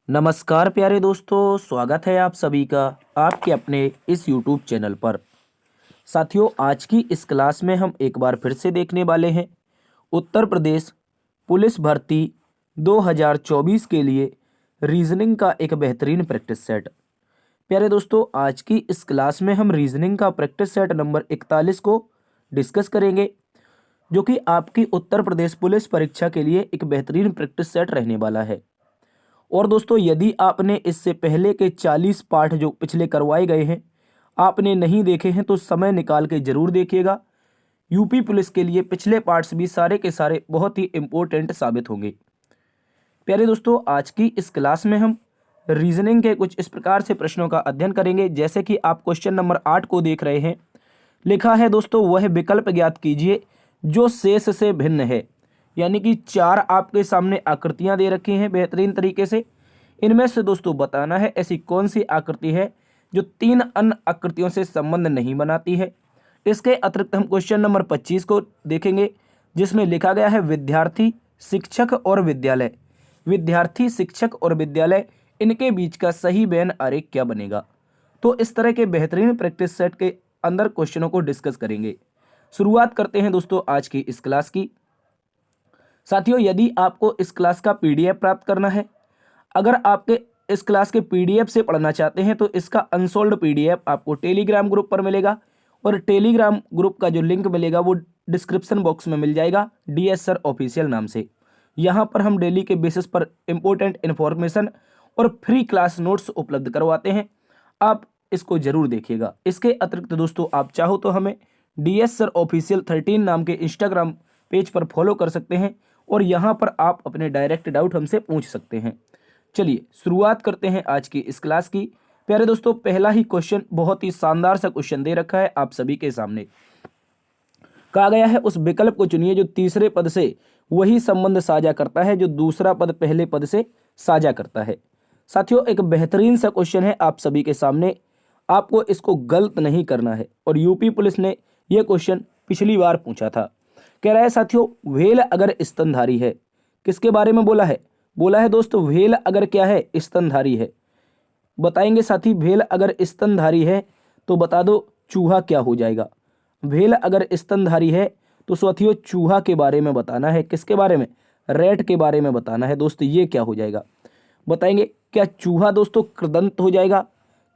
नमस्कार प्यारे दोस्तों, स्वागत है आप सभी का आपके अपने इस YouTube चैनल पर। साथियों, आज की इस क्लास में हम एक बार फिर से देखने वाले हैं उत्तर प्रदेश पुलिस भर्ती 2024 के लिए रीजनिंग का एक बेहतरीन प्रैक्टिस सेट। प्यारे दोस्तों, आज की इस क्लास में हम रीजनिंग का प्रैक्टिस सेट नंबर 41 को डिस्कस करेंगे, जो कि आपकी उत्तर प्रदेश पुलिस परीक्षा के लिए एक बेहतरीन प्रैक्टिस सेट रहने वाला है। और दोस्तों, यदि आपने इससे पहले के 40 पाठ जो पिछले करवाए गए हैं आपने नहीं देखे हैं तो समय निकाल के जरूर देखिएगा। यूपी पुलिस के लिए पिछले पार्ट्स भी सारे के सारे बहुत ही इम्पोर्टेंट साबित होंगे। प्यारे दोस्तों, आज की इस क्लास में हम रीजनिंग के कुछ इस प्रकार से प्रश्नों का अध्ययन करेंगे। जैसे कि आप क्वेश्चन नंबर 8 को देख रहे हैं, लिखा है दोस्तों, वह विकल्प ज्ञात कीजिए जो शेष से भिन्न है। यानी कि 4 आपके सामने आकृतियां दे रखी हैं बेहतरीन तरीके से। इनमें से दोस्तों बताना है ऐसी कौन सी आकृति है जो 3 अन्य आकृतियों से संबंध नहीं बनाती है। इसके अतिरिक्त हम क्वेश्चन नंबर 25 को देखेंगे, जिसमें लिखा गया है विद्यार्थी, शिक्षक और विद्यालय। विद्यार्थी, शिक्षक और विद्यालय, इनके बीच का सही बेन आरेख क्या बनेगा। तो इस तरह के बेहतरीन प्रैक्टिस सेट के अंदर क्वेश्चनों को डिस्कस करेंगे। शुरुआत करते हैं दोस्तों आज की इस क्लास की। साथियों, यदि आपको इस क्लास का पीडीएफ प्राप्त करना है, अगर आपके इस क्लास के पीडीएफ से पढ़ना चाहते हैं तो इसका अनसोल्ड पीडीएफ आपको टेलीग्राम ग्रुप पर मिलेगा। और टेलीग्राम ग्रुप का जो लिंक मिलेगा वो डिस्क्रिप्शन बॉक्स में मिल जाएगा, DS सर ऑफिशियल नाम से। यहाँ पर हम डेली के बेसिस पर इंपॉर्टेंट इन्फॉर्मेशन और फ्री क्लास नोट्स उपलब्ध करवाते हैं। आप इसको जरूर देखिएगा। इसके अतिरिक्त दोस्तों, आप चाहो तो हमें DS सर ऑफिशियल 13 नाम के इंस्टाग्राम पेज पर फॉलो कर सकते हैं और यहाँ पर आप अपने डायरेक्ट डाउट हमसे पूछ सकते हैं। चलिए शुरुआत करते हैं आज की इस क्लास की। प्यारे दोस्तों, पहला ही क्वेश्चन बहुत ही शानदार सा क्वेश्चन दे रखा है आप सभी के सामने। कहा गया है उस विकल्प को चुनिए जो तीसरे पद से वही संबंध साझा करता है जो दूसरा पद पहले पद से साझा करता है। साथियों, एक बेहतरीन सा क्वेश्चन है आप सभी के सामने, आपको इसको गलत नहीं करना है। और यूपी पुलिस ने यह क्वेश्चन पिछली बार पूछा था। कह रहा है साथियों, व्हेल अगर स्तनधारी है, किसके बारे में बोला है? बोला है दोस्तों, व्हेल अगर क्या है? स्तनधारी है। बताएंगे साथी, व्हेल अगर स्तनधारी है तो बता दो चूहा क्या हो जाएगा। व्हेल अगर स्तनधारी है तो साथियों चूहा के बारे में बताना है। किसके बारे में? रैट के बारे में बताना है दोस्त। ये क्या हो जाएगा बताएंगे। क्या चूहा दोस्तों कृदंत हो जाएगा?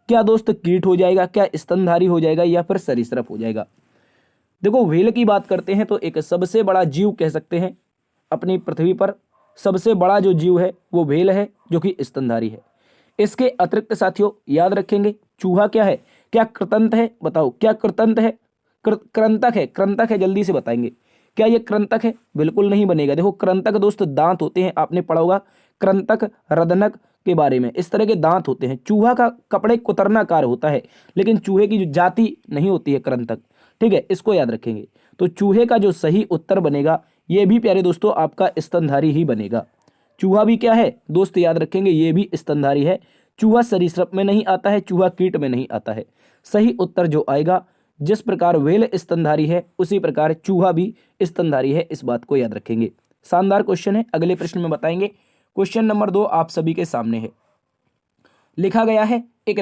क्या दोस्त कीट हो जाएगा? क्या स्तनधारी हो जाएगा या फिर सरीसृप हो जाएगा? देखो, व्हेल की बात करते हैं तो एक सबसे बड़ा जीव कह सकते हैं अपनी पृथ्वी पर। सबसे बड़ा जो जीव है वो व्हेल है, जो कि स्तनधारी है। इसके अतिरिक्त साथियों याद रखेंगे, चूहा क्या है? क्या कृतंत है? बताओ, क्या कृतंत है? कृंतक है? कृंतक है, जल्दी से बताएंगे। क्या ये कृंतक है? बिल्कुल नहीं बनेगा। देखो, कृंतक दोस्त दांत होते हैं, आपने पढ़ा होगा कृंतक, रदनक के बारे में। इस तरह के दांत होते हैं। चूहा का कपड़े कुतरनाकार होता है, लेकिन चूहे की जो जाति नहीं होती है कृंतक। ठीक है, इसको याद रखेंगे। तो चूहे का जो सही उत्तर बनेगा ये भी प्यारे दोस्तों आपका स्तनधारी ही बनेगा। चूहा भी क्या है दोस्त? याद रखेंगे, ये भी स्तनधारी है। चूहा सरीसृप में नहीं आता है, चूहा कीट में नहीं आता है। सही उत्तर जो आएगा, जिस प्रकार व्हेल स्तनधारी है उसी प्रकार चूहा भी स्तनधारी है, इस बात को याद रखेंगे। शानदार क्वेश्चन है। अगले प्रश्न में बताएंगे। क्वेश्चन नंबर 2 आप सभी के सामने है। लिखा गया है एक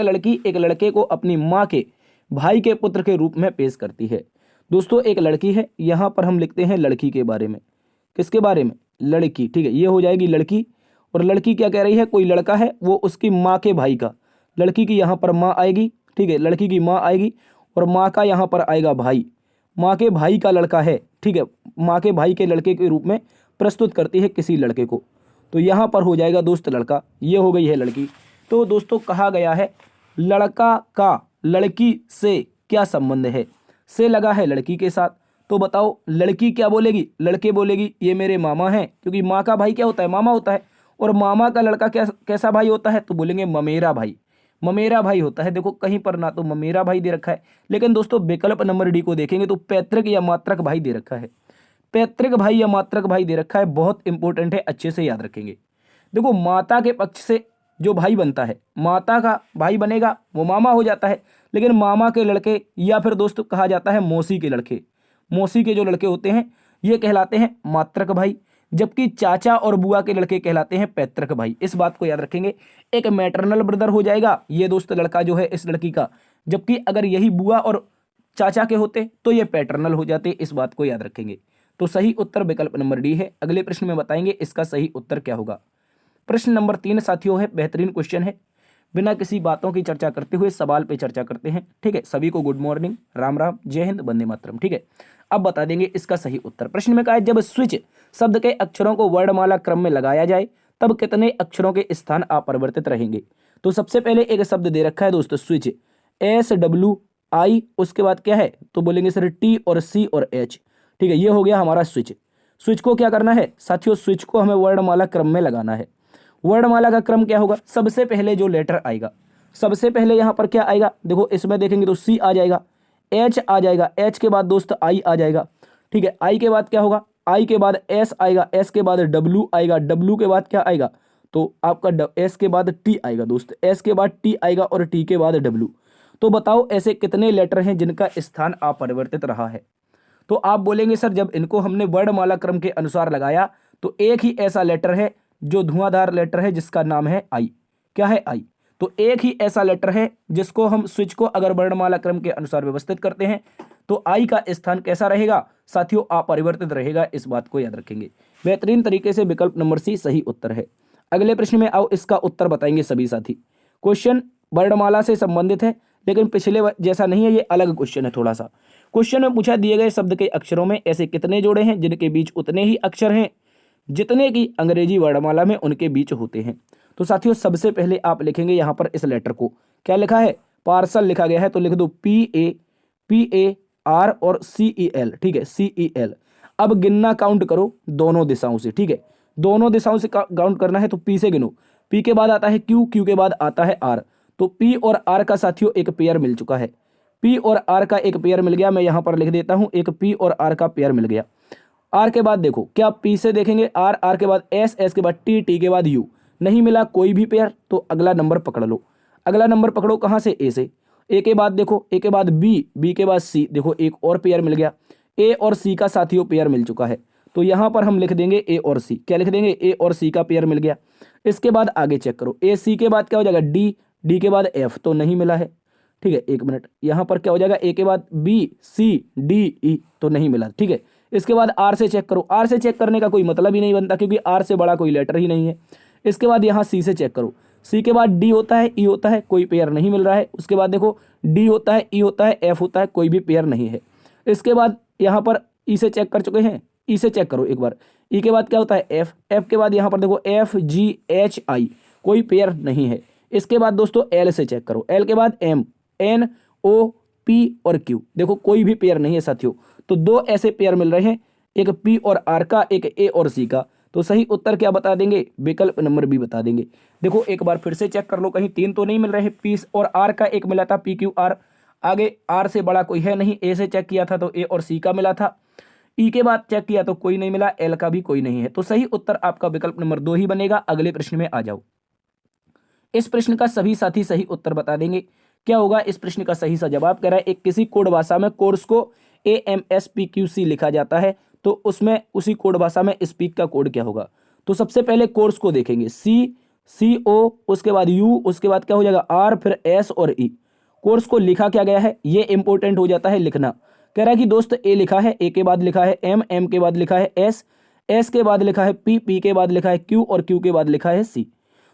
लड़की एक लड़के को अपनी माँ के भाई के पुत्र के रूप में पेश करती है। दोस्तों, एक लड़की है, यहाँ पर हम लिखते हैं लड़की के बारे में। किसके बारे में? लड़की। ठीक है, ये हो जाएगी लड़की। और लड़की क्या कह रही है? कोई लड़का है, वो उसकी माँ के भाई का। लड़की की यहाँ पर माँ आएगी। ठीक है, लड़की की माँ आएगी और माँ का यहाँ पर आएगा भाई। माँ के भाई का लड़का है। ठीक है, माँ के भाई के लड़के के रूप में प्रस्तुत करती है किसी लड़के को। तो यहाँ पर हो जाएगा दोस्त लड़का। ये हो गई है लड़की। तो दोस्तों कहा गया है लड़का का लड़की से क्या संबंध है? से लगा है लड़की के साथ। तो बताओ लड़की क्या बोलेगी? लड़के बोलेगी ये मेरे मामा हैं, क्योंकि माँ का भाई क्या होता है? मामा होता है। और मामा का लड़का कैसा भाई होता है? तो बोलेंगे ममेरा भाई। ममेरा भाई होता है। देखो, कहीं पर ना तो ममेरा भाई दे रखा है, लेकिन दोस्तों विकल्प नंबर डी को देखेंगे तो पैतृक या मात्रक भाई दे रखा है। पैतृक भाई या मात्रक भाई दे रखा है, बहुत इंपॉर्टेंट है, अच्छे से याद रखेंगे। देखो, माता के पक्ष से जो भाई बनता है, माता का भाई बनेगा, वो मामा हो जाता है। लेकिन मामा के लड़के या फिर दोस्त कहा जाता है मौसी के लड़के। मौसी के जो लड़के होते हैं ये कहलाते हैं मात्रक भाई। जबकि चाचा और बुआ के लड़के कहलाते हैं पैतृक भाई। इस बात को याद रखेंगे। एक मैटरनल ब्रदर हो जाएगा ये दोस्त लड़का जो है इस लड़की का, जबकि अगर यही बुआ और चाचा के होते तो ये पैटर्नल हो जाते। इस बात को याद रखेंगे। तो सही उत्तर विकल्प नंबर डी है। अगले प्रश्न में बताएंगे इसका सही उत्तर क्या होगा। प्रश्न नंबर 3 साथियों है, बेहतरीन क्वेश्चन है। बिना किसी बातों की चर्चा करते हुए सवाल पे चर्चा करते हैं। ठीक है, सभी को गुड मॉर्निंग, राम राम, जय हिंद, वंदे मातरम। ठीक है, अब बता देंगे इसका सही उत्तर। प्रश्न में कहा है जब स्विच शब्द के अक्षरों को वर्णमाला क्रम में लगाया जाए तब कितने अक्षरों के स्थान अपरिवर्तित रहेंगे। तो सबसे पहले एक शब्द दे रखा है दोस्तों स्विच, SWI, उसके बाद क्या है तो बोलेंगे सर T और C और H। ठीक है, ये हो गया हमारा स्विच। स्विच को क्या करना है साथियों, स्विच को हमें वर्णमाला क्रम में लगाना है। वर्णमाला का क्रम क्या होगा, सबसे पहले जो लेटर आएगा, सबसे पहले यहाँ पर क्या आएगा, देखो इसमें देखेंगे तो C आ जाएगा, H आ जाएगा, H के बाद दोस्त I आ जाएगा। ठीक है, I के बाद क्या होगा, I के बाद S आएगा, S के बाद W आएगा, W के बाद क्या आएगा तो आपका S के बाद T आएगा दोस्त, S के बाद T आएगा और T के बाद W। तो बताओ ऐसे कितने लेटर हैं जिनका स्थान अपरिवर्तित रहा है। तो आप बोलेंगे सर जब इनको हमने वर्णमाला क्रम के अनुसार लगाया तो एक ही ऐसा लेटर है जो धुआंधार लेटर है जिसका नाम है आई। क्या है आई, तो एक ही ऐसा लेटर है जिसको हम स्विच को अगर वर्णमाला क्रम के अनुसार व्यवस्थित करते हैं तो आई का स्थान कैसा रहेगा साथियों, अपरिवर्तित रहेगा। इस बात को याद रखेंगे। बेहतरीन तरीके से विकल्प नंबर सी सही उत्तर है। अगले प्रश्न में आओ, इसका उत्तर बताएंगे सभी साथी। क्वेश्चन वर्णमाला से संबंधित है लेकिन पिछले जैसा नहीं है, ये अलग क्वेश्चन है थोड़ा सा। क्वेश्चन में पूछा दिए गए शब्द के अक्षरों में ऐसे कितने जोड़े हैं जिनके बीच उतने ही अक्षर हैं जितने की अंग्रेजी वर्णमाला में उनके बीच होते हैं। तो साथियों सबसे पहले आप लिखेंगे यहाँ पर इस लेटर को, क्या लिखा है पार्सल लिखा गया है तो लिख दो PAR और CEL। ठीक है, CEL। अब गिनना काउंट करो दोनों दिशाओं से। ठीक है, दोनों दिशाओं से काउंट करना है तो P से गिनो, P के बाद आता है Q, Q के बाद आता है R। तो P और R का साथियों एक पेयर मिल चुका है, P और R का एक पेयर मिल गया। मैं यहाँ पर लिख देता हूँ एक P और R का पेयर मिल गया। R के बाद देखो क्या P से देखेंगे R, R के बाद S, S के बाद T, T के बाद U। नहीं मिला कोई भी पेयर तो अगला नंबर पकड़ लो। अगला नंबर पकड़ो कहाँ से, A से। A के बाद देखो A के बाद B, B के बाद C, देखो एक और पेयर मिल गया। A और C का साथियों पेयर मिल चुका है तो यहाँ पर हम लिख देंगे A और C। क्या लिख देंगे, A और C का पेयर मिल गया। इसके बाद आगे चेक करो, A C के बाद क्या हो जाएगा D, D के बाद F तो नहीं मिला है। ठीक है, एक मिनट, यहाँ पर क्या हो जाएगा A के बाद B, C, D, E तो नहीं मिला। ठीक है, इसके बाद R से चेक करो, R से चेक करने का कोई मतलब ही नहीं बनता क्योंकि R से बड़ा कोई लेटर ही नहीं है। इसके बाद यहाँ C से चेक करो, C के बाद D होता है, E होता है, कोई पेयर नहीं मिल रहा है। उसके बाद देखो D होता है, E होता है, F होता है, कोई भी पेयर नहीं है। इसके बाद यहाँ पर E से चेक कर चुके हैं, E से चेक करो एक बार, E के बाद क्या होता है F, F के बाद यहाँ पर देखो F, G, H, I, कोई पेयर नहीं है। इसके बाद दोस्तों L से चेक करो, L के बाद M, N, O, P और Q, देखो कोई भी पेयर नहीं है साथियों। तो दो ऐसे पेयर मिल रहे हैं, एक P और R का, एक A और C का। तो सही उत्तर क्या बता देंगे, विकल्प नंबर बी बता देंगे। देखो एक बार फिर से चेक कर लो, कहीं तीन तो नहीं मिल रहे। P और R का एक मिला था, PQR, आगे R से बड़ा कोई है नहीं। A से चेक किया था तो A और C का मिला था, E के बाद चेक किया तो कोई नहीं मिला, L का भी कोई नहीं है। तो सही उत्तर आपका विकल्प नंबर 2 ही बनेगा। अगले प्रश्न में आ जाओ। इस प्रश्न का सभी साथी सही उत्तर बता देंगे। क्या होगा इस प्रश्न का सही सा जवाब, कह रहा है एक किसी कोड भाषा में कोर्स को AMSPQC लिखा जाता है तो उसमें उसी कोड भाषा में स्पीक का कोड क्या होगा। तो सबसे पहले कोर्स को देखेंगे, CO, उसके बाद U, उसके बाद क्या हो जाएगा R, फिर S और E। कोर्स को लिखा क्या गया है ये इंपॉर्टेंट हो जाता है लिखना। कह रहा है कि दोस्त A लिखा है, A के बाद लिखा है M, M के बाद लिखा है S, S के बाद लिखा है P, P के बाद लिखा है Q और Q के बाद लिखा है C।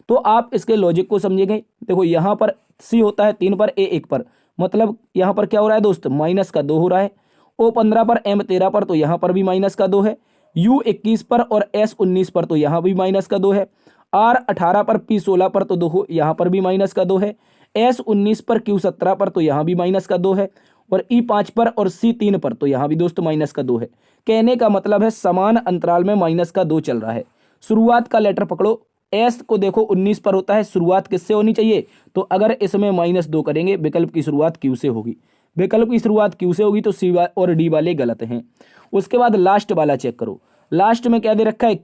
तो आप इसके लॉजिक को समझेंगे। देखो यहाँ पर C होता है 3 पर, A 1 पर, मतलब यहाँ पर क्या हो रहा है दोस्त माइनस का 2 हो रहा है। O 15 पर, M 13 पर तो यहाँ पर भी माइनस का 2 है। U 21 पर और S 19 पर तो यहाँ भी माइनस का 2 है। R 18 पर, P 16 पर तो 2 यहाँ पर भी माइनस का 2 है। S 19 पर, Q 17 पर तो यहाँ भी माइनस का 2 है और E 5 पर और C 3 पर तो यहाँ भी दोस्त माइनस का 2 है। कहने का मतलब है समान अंतराल में माइनस का 2 चल रहा है। शुरुआत का लेटर पकड़ो, S को देखो 19 पर होता है, शुरुआत किससे होनी चाहिए तो अगर इसमें -2 करेंगे विकल्प की शुरुआत Q से होगी। विकल्प की शुरुआत Q से होगी तो C और D वाले गलत हैं। उसके बाद लास्ट वाला चेक करो, लास्ट में क्या दे रखा है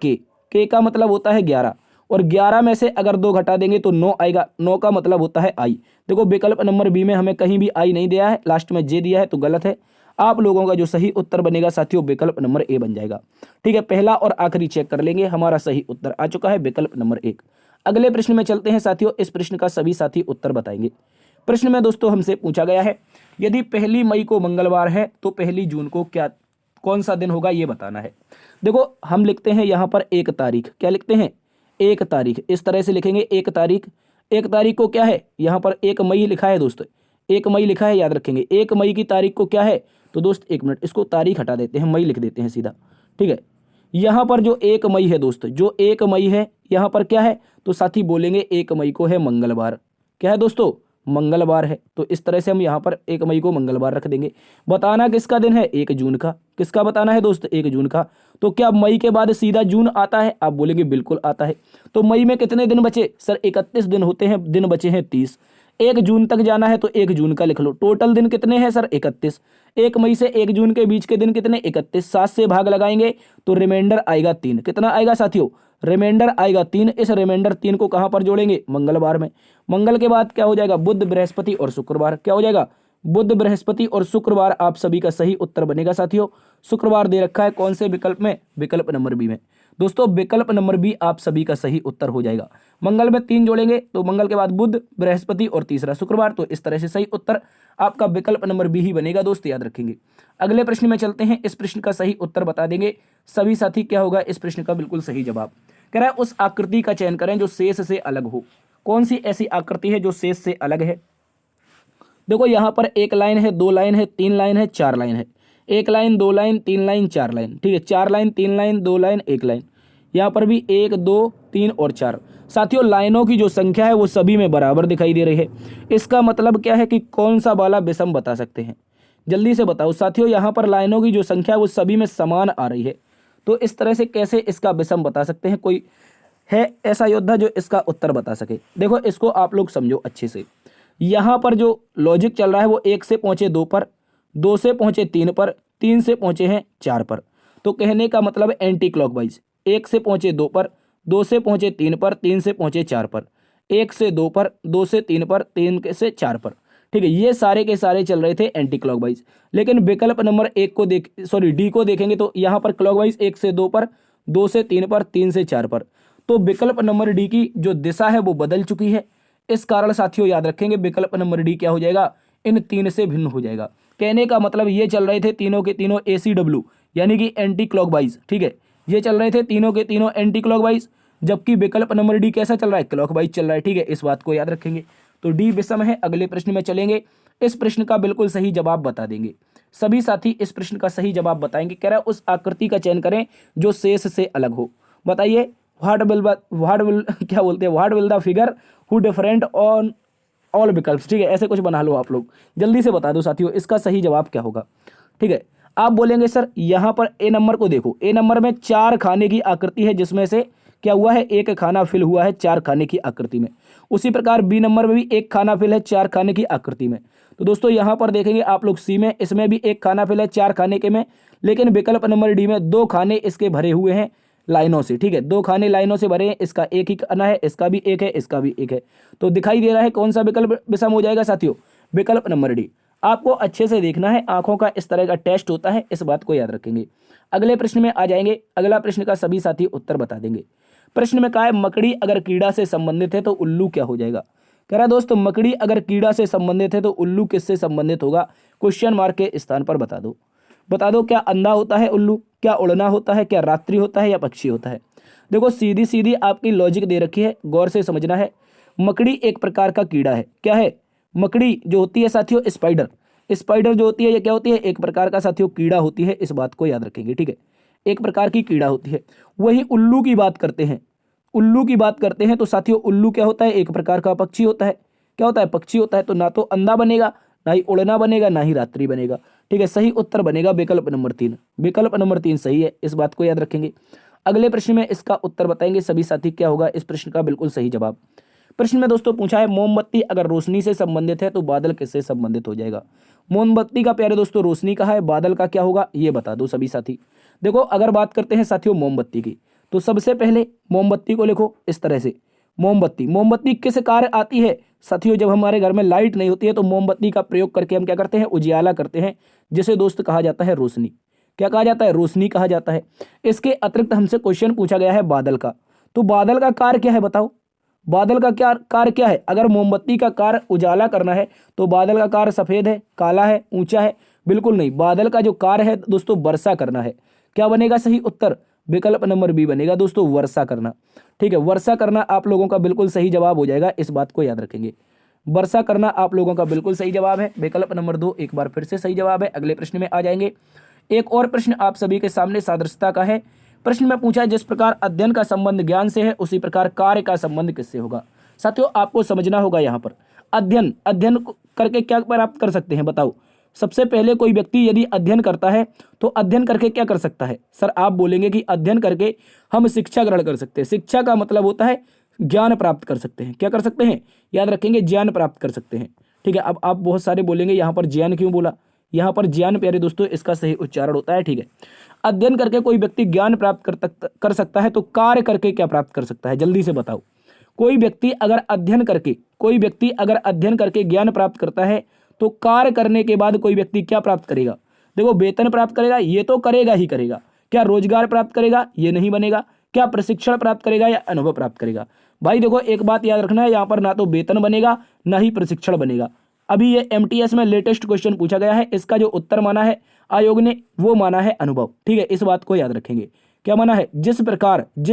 K का मतलब होता है 11 और 11 में से अगर 2 घटा देंगे तो 9 आएगा, 9 का मतलब होता है I। देखो विकल्प नंबर बी में हमें कहीं भी I नहीं दिया है, लास्ट में J दिया है तो गलत है। आप लोगों का जो सही उत्तर बनेगा साथियों विकल्प नंबर ए बन जाएगा। ठीक है, पहला और आखिरी चेक कर लेंगे, हमारा सही उत्तर आ चुका है विकल्प नंबर 1। अगले प्रश्न में चलते हैं साथियों, इस प्रश्न का सभी साथी उत्तर बताएंगे। प्रश्न में दोस्तों हमसे पूछा गया है, यदि 1 मई को मंगलवार है तो 1 जून को क्या कौन सा दिन होगा ये बताना है। देखो हम लिखते हैं यहाँ पर 1 तारीख, क्या लिखते हैं 1 तारीख, इस तरह से लिखेंगे 1 तारीख। 1 तारीख को क्या है, यहाँ पर 1 मई लिखा है दोस्तों, 1 मई लिखा है, याद रखेंगे 1 मई की तारीख को क्या है, तो दोस्त 1 मिनट, इसको तारीख हटा देते हैं, मई लिख देते हैं सीधा। ठीक है, यहाँ पर जो 1 मई है दोस्तों, जो 1 मई है यहाँ पर क्या है, तो साथी बोलेंगे 1 मई को है मंगलवार। क्या है दोस्तों, मंगलवार है, तो इस तरह से हम यहाँ पर 1 मई को मंगलवार रख देंगे। बताना किसका दिन है, 1 जून का। किसका बताना है दोस्त, 1 जून का। तो क्या मई के बाद सीधा जून आता है, आप बोलेंगे बिल्कुल आता है। तो मई में कितने दिन बचे सर, 31 दिन होते हैं, दिन बचे हैं 30। 1 जून तक जाना है तो 1 जून का लिख लो। टोटल दिन कितने हैं सर, 31। 1 मई से 1 जून के बीच के दिन कितने, 31। 7 से भाग लगाएंगे तो रिमाइंडर आएगा 3। कितना आएगा साथियों, रिमाइंडर आएगा 3। इस रिमाइंडर 3 को कहां पर जोड़ेंगे, मंगलवार में। मंगल के बाद क्या हो जाएगा, बुध बृहस्पति और शुक्रवार। क्या हो जाएगा, बुध बृहस्पति और शुक्रवार। आप सभी का सही उत्तर बनेगा साथियों, शुक्रवार दे रखा है कौन से विकल्प में, विकल्प नंबर बी में। दोस्तों विकल्प नंबर बी आप सभी का सही उत्तर हो जाएगा। मंगल में 3 जोड़ेंगे तो मंगल के बाद बुध बृहस्पति और तीसरा शुक्रवार, तो इस तरह से सही उत्तर आपका विकल्प नंबर बी ही बनेगा दोस्त, याद रखेंगे। अगले प्रश्न में चलते हैं, इस प्रश्न का सही उत्तर बता देंगे सभी साथी। क्या होगा इस प्रश्न का बिल्कुल सही जवाब, कह रहा है उस आकृति का चयन करें जो शेष से अलग हो। कौन सी ऐसी आकृति है जो शेष से अलग है। देखो यहाँ पर 1 लाइन है, 2 लाइन है, 3 लाइन है, 4 लाइन है। 1 लाइन, 2 लाइन, 3 लाइन, 4 लाइन। ठीक है, 4 लाइन, 3 लाइन, 2 लाइन, 1 लाइन। यहाँ पर भी 1, 2, 3 और 4। साथियों लाइनों की जो संख्या है वो सभी में बराबर दिखाई दे रही है। इसका मतलब क्या है कि कौन सा वाला विषम बता सकते हैं, जल्दी से बताओ साथियों। यहाँ पर लाइनों की जो संख्या है वो सभी में समान आ रही है, तो इस तरह से कैसे इसका विषम बता सकते हैं। कोई है ऐसा योद्धा जो इसका उत्तर बता सके। देखो इसको आप लोग समझो अच्छे से। यहाँ पर जो लॉजिक चल रहा है वो 1 से पहुंचे 2 पर, 2 से पहुंचे 3 पर, 3 से पहुंचे हैं 4 पर। तो कहने का मतलब एंटी क्लॉकवाइज, 1 से पहुंचे 2 पर, 2 से पहुंचे 3 पर, 3 से पहुंचे 4 पर, 1 से 2 पर, 2 से 3 पर, 3 से 4 पर। ठीक है, ये सारे के सारे चल रहे थे एंटी क्लॉकवाइज। लेकिन विकल्प नंबर 1 को डी को देखेंगे तो यहाँ पर क्लॉकवाइज 1 से 2 पर, 2 से 3 पर, 3 से 4 पर। तो विकल्प नंबर डी की जो दिशा है वो बदल चुकी है। इस कारण साथियों याद रखेंगे विकल्प नंबर डी क्या हो जाएगा, इन 3 से भिन्न हो जाएगा। कहने का मतलब ये चल रहे थे तीनों के तीनों ACW यानी कि एंटी क्लॉकवाइज। ठीक है, ये चल रहे थे तीनों के तीनों एंटी क्लॉकवाइज, जबकि विकल्प नंबर डी कैसा चल रहा है, क्लॉकवाइज चल रहा है। ठीक है, इस बात को याद रखेंगे। तो डी विषम है। अगले प्रश्न में चलेंगे, इस प्रश्न का बिल्कुल सही जवाब बता देंगे सभी साथी। इस प्रश्न का सही जवाब बताएंगे। कह रहा है उस आकृति का चयन करें जो शेष से अलग हो। बताइए what will the figure who different on all विकल्प। ठीक है, ऐसे कुछ बना लो आप लोग, जल्दी से बता दो साथियों इसका सही जवाब क्या होगा। ठीक है, आप बोलेंगे सर यहाँ पर ए नंबर को देखो, ए नंबर में 4 खाने की आकृति है, जिसमें से क्या हुआ है, 1 खाना फिल हुआ है 4 खाने की आकृति में। उसी प्रकार बी नंबर में भी 1 खाना फिल है 4 खाने की आकृति में। तो दोस्तों यहाँ पर देखेंगे आप लोग सी में, इसमें भी 1 खाना फिल है 4 खाने के में, लेकिन विकल्प नंबर डी में 2 खाने इसके भरे हुए हैं लाइनों से। ठीक है, 2 खाने लाइनों से भरे हैं, इसका 1 ही खाना है, इसका भी 1 है, इसका भी 1 है। तो दिखाई दे रहा है कौन सा विकल्प विषम हो जाएगा साथियों, विकल्प नंबर डी। आपको अच्छे से देखना है, आंखों का इस तरह का टेस्ट होता है, इस बात को याद रखेंगे। अगले प्रश्न में आ जाएंगे। अगला प्रश्न का सभी साथी उत्तर बता देंगे। प्रश्न में कहा है मकड़ी अगर कीड़ा से संबंधित है तो उल्लू क्या हो जाएगा। कह रहा दोस्तों मकड़ी अगर कीड़ा से संबंधित है तो उल्लू किससे संबंधित होगा, क्वेश्चन मार्क के स्थान पर बता दो। बता दो, क्या अंधा होता है उल्लू, क्या उड़ना होता है, क्या रात्रि होता है, या पक्षी होता है। देखो सीधी सीधी आपकी लॉजिक दे रखी है, गौर से समझना है। मकड़ी एक प्रकार का कीड़ा है। क्या है, मकड़ी जो होती है साथियों, स्पाइडर जो होती है ये क्या होती है, एक प्रकार का साथियों कीड़ा होती है, इस बात को याद रखेंगे। ठीक है, एक प्रकार की कीड़ा होती है। वही उल्लू की बात करते हैं, उल्लू की बात करते हैं तो साथियों उल्लू क्या होता है, एक प्रकार का पक्षी होता है। क्या होता है, पक्षी होता है। तो ना तो अंधा बनेगा, ना ही उड़ना बनेगा, ना ही रात्रि बनेगा। ठीक है, सही उत्तर बनेगा विकल्प नंबर 3। विकल्प नंबर 3 सही है, इस बात को याद रखेंगे। अगले प्रश्न में इसका उत्तर बताएंगे सभी साथी। क्या होगा इस प्रश्न का बिल्कुल सही जवाब। प्रश्न में दोस्तों पूछा है मोमबत्ती अगर रोशनी से संबंधित है तो बादल किससे संबंधित हो जाएगा। मोमबत्ती का प्यारे दोस्तों रोशनी का है, बादल का क्या होगा ये बता दो सभी साथी। देखो अगर बात करते हैं साथियों मोमबत्ती की, तो सबसे पहले मोमबत्ती को लिखो इस तरह से, मोमबत्ती। मोमबत्ती किस कार्य आती है साथियों? जब हमारे घर में लाइट नहीं होती है तो मोमबत्ती का प्रयोग करके हम क्या करते हैं? उजियाला करते हैं, जिसे दोस्त कहा जाता है रोशनी। क्या कहा जाता है? रोशनी कहा जाता है। इसके अतिरिक्त हमसे क्वेश्चन पूछा गया है बादल का। तो बादल का कार्य क्या है बताओ? बादल का क्या कार्य क्या है? अगर मोमबत्ती का कार्य उजाला करना है तो बादल का कार्य सफेद है, काला है, ऊंचा है? बिल्कुल नहीं। बादल का जो कार्य है दोस्तों वर्षा करना है। क्या बनेगा सही उत्तर? विकल्प नंबर बी बनेगा दोस्तों, वर्षा करना। ठीक है, वर्षा करना आप लोगों का बिल्कुल सही जवाब हो जाएगा, इस बात को याद रखेंगे। वर्षा करना आप लोगों का बिल्कुल सही जवाब है। विकल्प नंबर 2 एक बार फिर से सही जवाब है। अगले प्रश्न में आ जाएंगे। एक और प्रश्न आप सभी के सामने सादृश्यता का है। प्रश्न में पूछा है जिस प्रकार अध्ययन का संबंध ज्ञान से है उसी प्रकार कार्य का संबंध किससे होगा? साथियों आपको समझना होगा यहाँ पर अध्ययन अध्ययन करके क्या प्राप्त कर सकते हैं बताओ? सबसे पहले कोई व्यक्ति यदि अध्ययन करता है तो अध्ययन करके क्या कर सकता है? सर आप बोलेंगे कि अध्ययन करके हम शिक्षा ग्रहण कर सकते हैं। शिक्षा का मतलब होता है ज्ञान प्राप्त कर सकते हैं। क्या कर सकते हैं? याद रखेंगे, ज्ञान प्राप्त कर सकते हैं। ठीक है, अब आप बहुत सारे बोलेंगे यहाँ पर ज्ञान क्यों बोला? यहाँ पर ज्ञान प्यारे दोस्तों इसका सही उच्चारण होता है। ठीक है, अध्ययन करके कोई व्यक्ति ज्ञान प्राप्त कर सकता है तो कार्य करके क्या प्राप्त कर सकता है? जल्दी से बताओ। कोई व्यक्ति अगर अध्ययन करके ज्ञान प्राप्त करता है तो कार्य करने के बाद कोई व्यक्ति क्या प्राप्त करेगा? देखो, वेतन प्राप्त करेगा, ये तो करेगा ही करेगा। क्या रोजगार प्राप्त करेगा? ये नहीं बनेगा। क्या प्रशिक्षण प्राप्त करेगा या अनुभव प्राप्त करेगा? भाई देखो, एक बात याद रखना है, यहाँ पर ना तो वेतन बनेगा ना ही प्रशिक्षण बनेगा। अभी ये एमटीएस में लेटेस्ट क्वेश्चन पूछा गया है, इसका जो उत्तर माना है आयोग ने वो माना है अनुभव। ठीक है, इस बात को याद रखेंगे। क्या माना है? जिस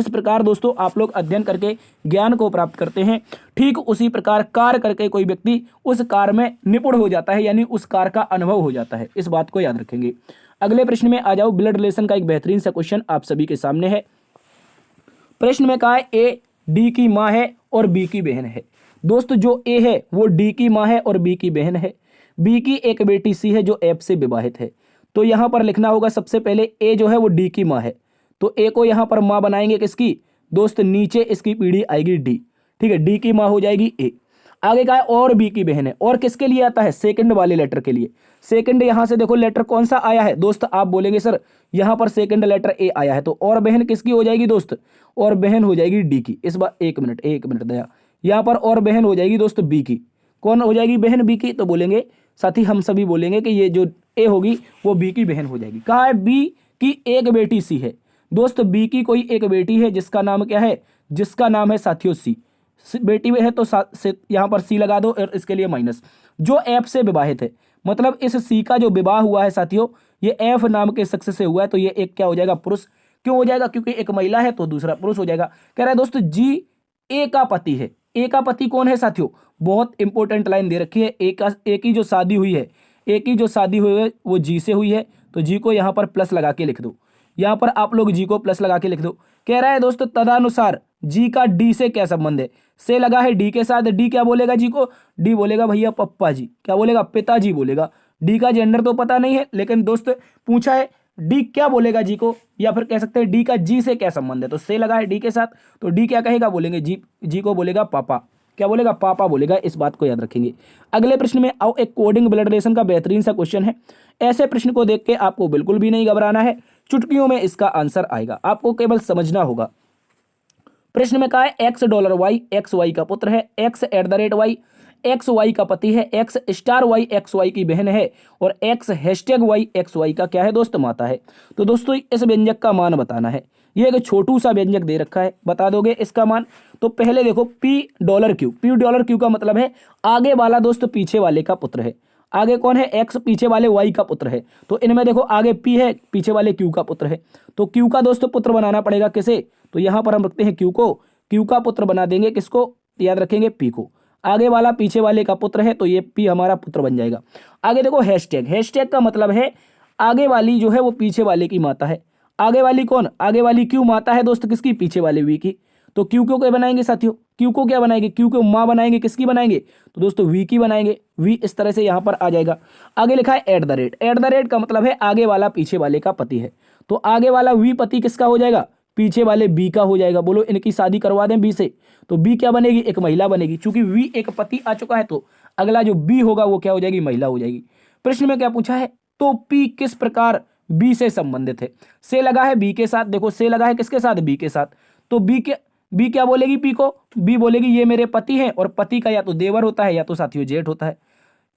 प्रकार दोस्तों आप लोग अध्ययन करके ज्ञान को प्राप्त करते हैं, ठीक उसी प्रकार कार्य करके कोई व्यक्ति उस कार्य में निपुण हो जाता है, यानी उस कार्य का अनुभव हो जाता है। इस बात को याद रखेंगे। अगले प्रश्न में आ जाओ। ब्लड रिलेशन का एक बेहतरीन सा क्वेश्चन आप सभी के सामने है। प्रश्न में कहा है ए डी की माँ है और बी की बहन है। दोस्त जो ए है वो डी की माँ है और बी की बहन है। बी की एक बेटी सी है जो एफ से विवाहित है। तो यहां पर लिखना होगा सबसे पहले ए जो है वो डी की माँ है, तो ए को यहां पर माँ बनाएंगे किसकी? दोस्त नीचे इसकी पीढ़ी आएगी डी। ठीक है, डी की माँ हो जाएगी ए। आगे का है और बी की बहन है। और किसके लिए आता है? सेकंड वाले लेटर के लिए। सेकंड यहां से देखो लेटर कौन सा आया है दोस्त? आप बोलेंगे सर यहां पर सेकंड लेटर ए आया है, तो और बहन किसकी हो जाएगी दोस्त? और बहन हो जाएगी डी की। इस बार एक मिनट दया, यहां पर और बहन हो जाएगी दोस्त बी की। कौन हो जाएगी बहन? बी की। तो बोलेंगे साथी, हम सभी बोलेंगे कि ये जो ए होगी वो बी की बहन हो जाएगी। कहा है बी की एक बेटी सी है। दोस्त बी की कोई एक बेटी है जिसका नाम क्या है? जिसका नाम है साथियों सी। बेटी में है तो यहां पर सी लगा दो और इसके लिए माइनस। जो एफ से विवाहित है, मतलब इस सी का जो विवाह हुआ है साथियों ये एफ नाम के शख्स से हुआ है, तो ये एक क्या हो जाएगा? पुरुष। क्यों हो जाएगा? क्योंकि एक महिला है तो दूसरा पुरुष हो जाएगा। कह रहा है दोस्त जी ए का पति है। ए का पति कौन है साथियों? बहुत इंपॉर्टेंट लाइन दे रखी है। ए की जो शादी हुई है, ए की जो शादी हुई है वो जी से हुई है, तो जी को यहां पर प्लस लगा के लिख दो। यहां पर आप लोग जी को प्लस लगा के लिख दो। कह रहा है दोस्तों तदनुसार जी का डी से क्या संबंध है? से लगा है डी के साथ। डी क्या बोलेगा जी को? डी बोलेगा भैया पप्पा जी। क्या बोलेगा? पिताजी बोलेगा। डी का जेंडर तो पता नहीं है, लेकिन दोस्त पूछा है डी क्या बोलेगा जी को, या फिर कह सकते हैं डी का जी से क्या संबंध है? तो से लगा है डी के साथ, तो डी क्या कहेगा? बोलेंगे जी को बोलेगा पापा। क्या बोलेगा? पापा बोलेगा। इस बात को याद रखेंगे। अगले प्रश्न में आओ। एक कोडिंग ब्लड रिलेशन का बेहतरीन सा क्वेश्चन है। ऐसे प्रश्न को देख के आपको बिल्कुल भी नहीं घबराना है, चुटकियों में इसका आंसर आएगा, आपको केवल समझना होगा। प्रश्न में कहा है X dollar Y X Y का पुत्र है, X at the rate Y X Y का पति है, X star Y X Y की बहन है, और X hashtag Y X Y का क्या है दोस्त? माता है। तो दोस्तों इस व्यंजक का मान बताना है। ये एक छोटू सा व्यंजक दे रखा है, बता दोगे इसका मान? तो पहले देखो पी डॉलर क्यू का मतलब है आगे वाला दोस्त पीछे वाले का पुत्र है। आगे कौन है? एक्स पीछे वाले वाई का पुत्र है, तो इनमें देखो आगे पी है, पीछे वाले क्यू का पुत्र है, तो क्यू का दोस्तों पुत्र बनाना पड़ेगा किसे? तो यहां पर हम रखते हैं क्यू को। क्यू का पुत्र बना देंगे किसको? याद रखेंगे पी को। आगे वाला पीछे वाले का पुत्र है, तो ये पी हमारा पुत्र बन जाएगा। आगे देखो हैशटैग का मतलब है आगे वाली जो है वो पीछे वाले की माता है। आगे वाली कौन? आगे वाली क्यू माता है दोस्त किसकी? पीछे वाले वी की। तो क्यू को क्या बनाएंगे साथियों? क्यू को क्या बनाएंगे? क्यू को माँ बनाएंगे, किसकी बनाएंगे? तो दोस्तों वी की बनाएंगे। वी इस तरह से यहां पर आ जाएगा। आगे लिखा है एट द रेट का मतलब है आगे वाला पीछे वाले का पति है, तो आगे वाला वी पति किसका हो जाएगा? पीछे वाले बी का हो जाएगा। बोलो इनकी शादी करवा दें बी से, तो बी क्या बनेगी? एक महिला बनेगी। चूंकि वी एक पति आ चुका है तो अगला जो बी होगा वो क्या हो जाएगी? महिला हो जाएगी। प्रश्न में क्या पूछा है? तो पी किस प्रकार बी से संबंधित है? से लगा है बी के साथ। देखो से लगा है किसके साथ? बी के साथ। तो बी के बी क्या बोलेगी पी को? बी बोलेगी ये मेरे पति हैं, और पति का या तो देवर होता है या तो साथियों जेठ होता है।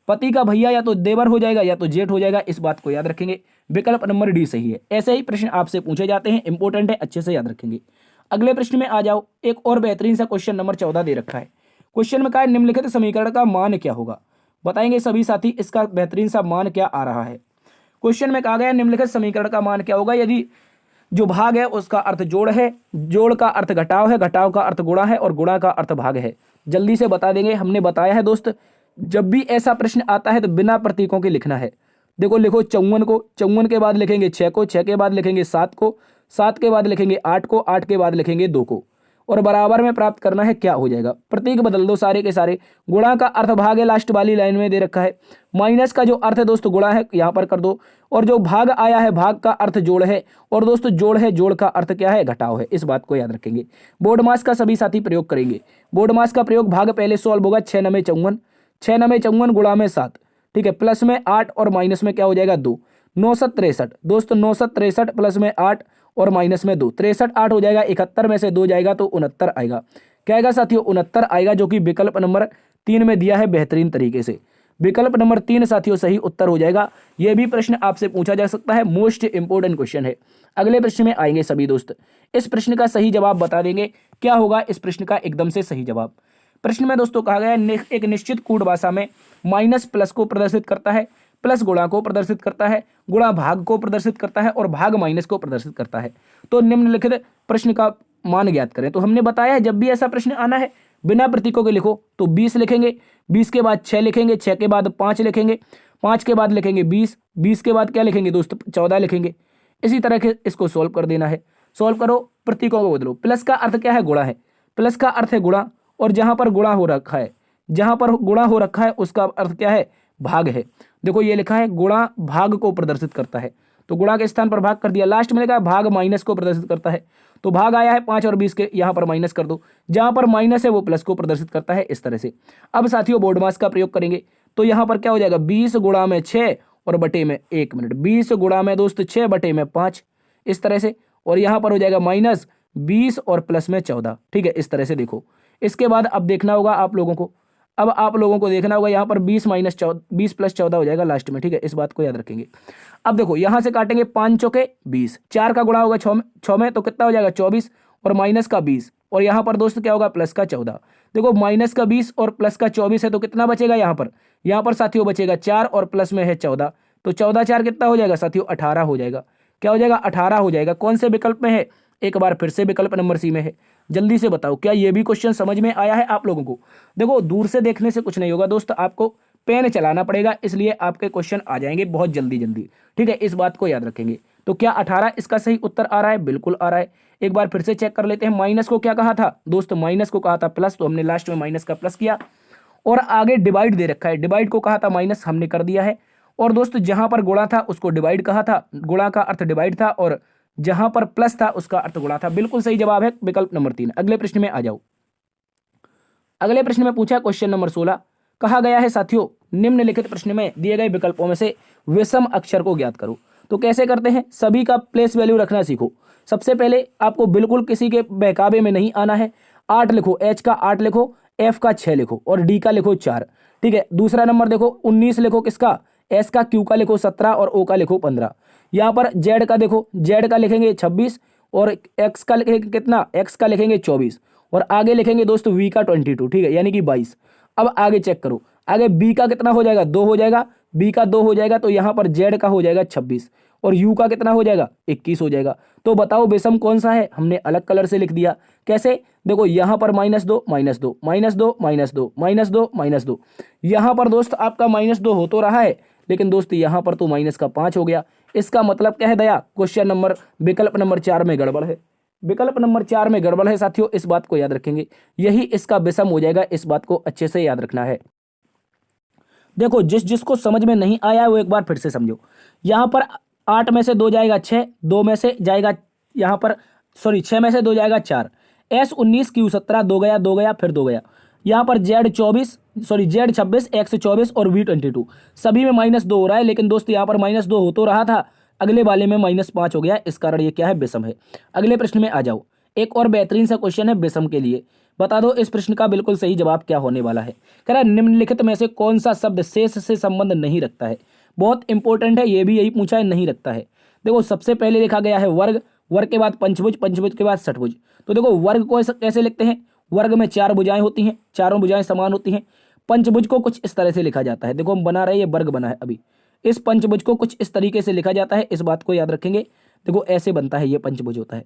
पति का भैया या तो देवर हो जाएगा या तो जेठ हो जाएगा, इस बात को याद रखेंगे। विकल्प नंबर डी सही है। ऐसे ही प्रश्न आपसे पूछे जाते हैं, इंपॉर्टेंट है, अच्छे से याद रखेंगे। अगले प्रश्न में आ जाओ। एक और बेहतरीन सा क्वेश्चन नंबर 14 दे रखा है। क्वेश्चन में कहा है निम्नलिखित समीकरण का मान क्या होगा? बताएंगे सभी साथी इसका बेहतरीन सा मान क्या आ रहा है। क्वेश्चन में कहा गया निम्नलिखित समीकरण का मान क्या होगा यदि जो भाग है उसका अर्थ जोड़ है, जोड़ का अर्थ घटाव है, घटाव का अर्थ गुणा है और गुणा का अर्थ भाग है। जल्दी से बता देंगे। हमने बताया है दोस्त, जब भी ऐसा प्रश्न आता है तो बिना प्रतीकों के लिखना है। देखो लिखो 54 को, 54 के बाद लिखेंगे 6 को, 6 के बाद लिखेंगे 7 को, 7 के बाद लिखेंगे 8 को, 8 के बाद लिखेंगे 2 को, और बराबर में प्राप्त करना है। क्या हो जाएगा? प्रतीक बदल दो सारे के सारे। गुणा का अर्थ भाग है, लास्ट वाली लाइन में दे रखा है। माइनस का जो अर्थ है दोस्तों गुणा है, यहां पर कर दो। और जो भाग आया है, भाग का अर्थ जोड़ है, और दोस्तों जोड़ है, जोड़ का अर्थ क्या है? घटाव है। इस बात को याद रखेंगे। बोर्ड मास का सभी साथी प्रयोग करेंगे। बोर्ड मास का प्रयोग, भाग पहले सॉल्व होगा। 6 9 54, 6 9 54 गुणा में 7, ठीक है, प्लस में 8 और माइनस में क्या हो जाएगा? 2। 9 7 63 दोस्तों, 9 7 63 प्लस में 8 और माइनस में 2, 63 8 हो जाएगा। 71 में से 2 जाएगा तो 69 आएगा। क्या आएगा साथियों? 69 आएगा, जो कि विकल्प नंबर 3 में दिया है बेहतरीन तरीके से। विकल्प नंबर 3 साथियों सही उत्तर हो जाएगा। यह भी प्रश्न आपसे पूछा जा सकता है, मोस्ट इंपोर्टेंट क्वेश्चन है। अगले प्रश्न में आएंगे सभी दोस्त। इस प्रश्न का सही जवाब बता देंगे। क्या होगा इस प्रश्न का एकदम से सही जवाब? प्रश्न में दोस्तों कहा गया है एक निश्चित कूट भाषा में माइनस प्लस को प्रदर्शित करता है, प्लस गुणा को प्रदर्शित करता है, गुणा भाग को प्रदर्शित करता है और भाग माइनस को प्रदर्शित करता है। तो निम्नलिखित प्रश्न का मान ज्ञात करें। तो हमने बताया है जब भी ऐसा प्रश्न आना है बिना प्रतीकों के लिखो। तो 20 लिखेंगे, 20 के बाद 6 लिखेंगे, 6 के बाद 5 लिखेंगे, 5 के बाद लिखेंगे 20, 20 के बाद क्या लिखेंगे दोस्तों? 14 लिखेंगे। इसी तरह के इसको सोल्व कर देना है। सोल्व करो, प्रतीकों को बदलो। प्लस का अर्थ क्या है? गुणा है। प्लस का अर्थ है गुणा, और जहां पर गुणा हो रखा है, जहां पर गुणा हो रखा है उसका अर्थ क्या है? भाग है। देखो ये लिखा है गुणा भाग को प्रदर्शित करता है, तो गुणा के स्थान पर भाग कर दिया। लास्ट में लिखा है भाग माइनस को प्रदर्शित करता है, तो भाग आया है 5 और 20 के, यहां पर माइनस कर दो। जहां पर माइनस है वो प्लस को प्रदर्शित करता है, इस तरह से। अब साथियों बोर्ड मास का प्रयोग करेंगे। तो यहां पर क्या हो जाएगा? 20 गुणा में 6 और बटे में 1 मिनट, 20 गुणा में दोस्त 6 बटे में 5, इस तरह से। और यहां पर हो जाएगा माइनस 20 और प्लस में 14, ठीक है, इस तरह से। देखो इसके बाद अब देखना होगा आप लोगों को, अब आप लोगों को देखना होगा यहाँ पर 20 माइनस 14, 20 प्लस 14 हो जाएगा लास्ट में, ठीक है, इस बात को याद रखेंगे। अब देखो यहां से काटेंगे 5 चौके 20, 4 का गुणा होगा 6 में, तो कितना हो जाएगा? 24 और माइनस का 20, और यहाँ पर दोस्त क्या होगा? प्लस का 14। देखो माइनस का 20 और प्लस का 24 है, तो कितना बचेगा यहाँ पर? यहाँ पर साथियों बचेगा 4 और प्लस में है 14, तो 14 4 कितना हो जाएगा साथियों? 18 हो जाएगा। क्या हो जाएगा? 18 हो जाएगा। कौन से विकल्प में है? एक बार फिर से विकल्प नंबर सी में है। जल्दी से बताओ क्या ये भी क्वेश्चन समझ में आया है आप लोगों को? देखो दूर से देखने से कुछ नहीं होगा दोस्त, आपको पेन चलाना पड़ेगा, इसलिए आपके क्वेश्चन आ जाएंगे बहुत जल्दी जल्दी, ठीक है, इस बात को याद रखेंगे। तो क्या 18 इसका सही उत्तर आ रहा है? बिल्कुल आ रहा है। एक बार फिर से चेक कर लेते हैं। माइनस को क्या कहा था दोस्त? माइनस को कहा था प्लस, तो हमने लास्ट में माइनस का प्लस किया। और आगे डिवाइड दे रखा है, डिवाइड को कहा था माइनस, हमने कर दिया है। और दोस्त जहां पर गुणा था उसको डिवाइड कहा था, गुणा का अर्थ डिवाइड था, और जहां पर प्लस था उसका अर्थ गुणा था। बिल्कुल सही जवाब है विकल्प नंबर 3। अगले प्रश्न में आ जाओ। अगले प्रश्न में पूछा क्वेश्चन नंबर 16, कहा गया है साथियों निम्नलिखित प्रश्न में दिए गए विकल्पों में से विषम अक्षर को ज्ञात करो। तो कैसे करते हैं? सभी का प्लेस वैल्यू रखना सीखो। सबसे पहले आपको बिल्कुल किसी के बहकावे में नहीं आना है। 8 लिखो, एच का 8 लिखो, एफ का 6 लिखो और डी का लिखो 4, ठीक है। दूसरा नंबर देखो 19 लिखो, किसका? एस का, क्यू का लिखो 17 और ओ का लिखो 15। यहाँ पर जेड का देखो, जेड का लिखेंगे 26 और एक्स का लिखेंगे कितना? एक्स का लिखेंगे 24 और आगे लिखेंगे दोस्तों वी का 22, ठीक है, यानी कि 22। अब आगे चेक करो, आगे बी का कितना हो जाएगा? 2 हो जाएगा, बी का 2 हो जाएगा, तो यहाँ पर जेड का हो जाएगा 26 और यू का कितना हो जाएगा? 21 हो जाएगा। तो बताओ विषम कौन सा है? हमने अलग कलर से लिख दिया। कैसे? देखो यहाँ पर -2 -2 -2 -2 -2 -2, यहाँ पर दोस्त आपका -2 हो तो रहा है, लेकिन दोस्त यहाँ पर तो माइनस का 5 हो गया। इसका मतलब क्या है दया? क्वेश्चन नंबर विकल्प नंबर 4 में गड़बड़ है। विकल्प नंबर 4 में गड़बड़ है साथियों, इस बात को याद रखेंगे। यही इसका विषम हो जाएगा, इस बात को अच्छे से याद रखना है। देखो जिसको समझ में नहीं आया वो एक बार फिर से समझो। यहाँ पर 8 में से 2 जाएगा 6, 2 में से जाएगा यहाँ पर 6 में से 2 जाएगा 4, एस 19 क्यू 17, 2 गया फिर 2 गया। यहाँ पर जेड 26 एक्स 24 और वी 22, सभी में -2 हो रहा है, लेकिन दोस्त यहाँ पर -2 हो तो रहा था, अगले वाले में -5 हो गया। इस कारण ये क्या है? विषम है। अगले प्रश्न में आ जाओ। एक और बेहतरीन सा क्वेश्चन है विषम के लिए। बता दो इस प्रश्न का बिल्कुल सही जवाब क्या होने वाला है। कह रहा है निम्नलिखित में से कौन सा शब्द शेष से संबंध नहीं रखता है। बहुत इंपॉर्टेंट है, ये भी यही पूछा है, नहीं रखता है। देखो सबसे पहले लिखा गया है वर्ग, वर्ग के बाद पंचभुज, पंचभुज के बाद षटभुज। तो देखो वर्ग को कैसे लिखते हैं, वर्ग में 4 भुजाएं होती हैं, चारों भुजाएं समान होती हैं। पंचभुज को कुछ इस तरह से लिखा जाता है, देखो हम बना रहे हैं, ये वर्ग बना है अभी। इस पंचभुज को कुछ इस तरीके से लिखा जाता है, इस बात को याद रखेंगे। देखो ऐसे बनता है, ये पंचभुज होता है,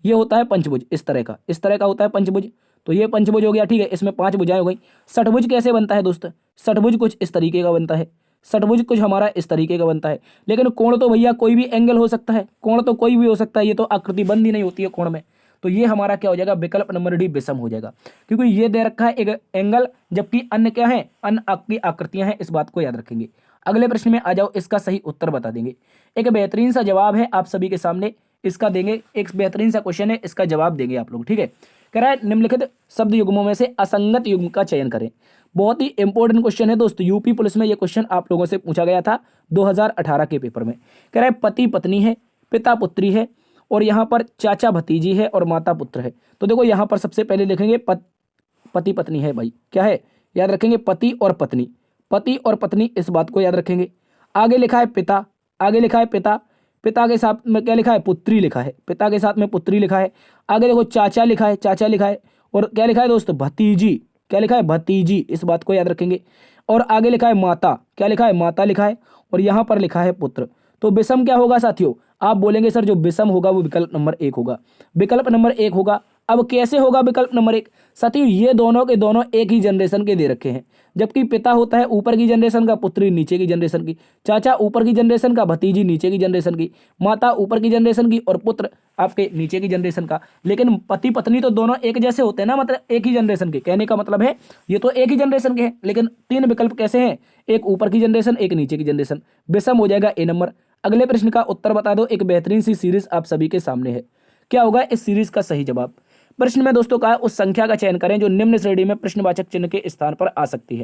ये होता है पंचभुज, इस तरह का होता है पंचभुज। तो ये पंचभुज हो गया, ठीक है, इसमें 5 भुजाएं हो गई। षटभुज कैसे बनता है दोस्त, षटभुज कुछ इस तरीके का बनता है, षटभुज कुछ हमारा इस तरीके का बनता है। लेकिन कोण तो भैया कोई भी एंगल हो सकता है, कोण तो कोई भी हो सकता है, ये तो आकृतिबंध ही नहीं होती है कोण में। तो ये हमारा क्या हो जाएगा, विकल्प नंबर डी विषम हो जाएगा, क्योंकि ये दे रखा है एक एंगल, जबकि अन्य क्या है, अन्य आपकी आकृतियां हैं, इस बात को याद रखेंगे। अगले प्रश्न में आ जाओ, इसका सही उत्तर बता देंगे। एक बेहतरीन सा जवाब है आप सभी के सामने, इसका देंगे, एक बेहतरीन सा क्वेश्चन है, इसका जवाब देंगे आप लोग, ठीक है। कह रहा है निम्नलिखित शब्द युग्मों में से असंगत युग्म का चयन करें। बहुत ही इंपॉर्टेंट क्वेश्चन है दोस्तों, यूपी पुलिस में यह क्वेश्चन आप लोगों से पूछा गया था 2018 के पेपर में। कह रहा है पति पत्नी है, पिता पुत्री है, और यहाँ पर चाचा भतीजी है और माता पुत्र है। तो देखो यहाँ पर सबसे पहले लिखेंगे पति पत्नी है भाई, क्या है, याद रखेंगे पति और पत्नी, पति और पत्नी, इस बात को याद रखेंगे। आगे लिखा है पिता, आगे लिखा है पिता, पिता के साथ में क्या लिखा है, पुत्री लिखा है, पिता के साथ में पुत्री लिखा है। आगे देखो चाचा लिखा है, चाचा लिखा है, और क्या लिखा है दोस्तों, भतीजी, क्या लिखा है, भतीजी, इस बात को याद रखेंगे। और आगे लिखा है माता, क्या लिखा है, माता लिखा है, और यहाँ पर लिखा है पुत्र। तो विषम क्या होगा साथियों, आप बोलेंगे सर जो विषम होगा वो विकल्प नंबर 1 होगा, विकल्प नंबर 1 होगा। अब कैसे होगा विकल्प नंबर 1, साथियों ये दोनों के दोनों एक ही जनरेशन के दे रखे हैं, जबकि पिता होता है ऊपर की जनरेशन का, पुत्री नीचे की जनरेशन की, चाचा ऊपर की जनरेशन का, भतीजी नीचे की जनरेशन की, माता ऊपर की जनरेशन की, और पुत्र आपके नीचे की जनरेशन का। लेकिन पति पत्नी तो दोनों एक जैसे होते हैं ना, मतलब एक ही जनरेशन के, कहने का मतलब है ये तो एक ही जनरेशन के हैं, लेकिन 3 विकल्प कैसे हैं, एक ऊपर की जनरेशन, एक नीचे की जनरेशन, विषम हो जाएगा ए नंबर। अगले प्रश्न का उत्तर बता दो, एक बेहतरीन सी सीरीज आप सभी के सामने है, क्या होगा इस सीरीज का सही जवाब। प्रश्न में दोस्तों कहा उस संख्या का चयन करें जो निम्न श्रेणी में प्रश्नवाचक चिन्ह के स्थान पर आ सकती है।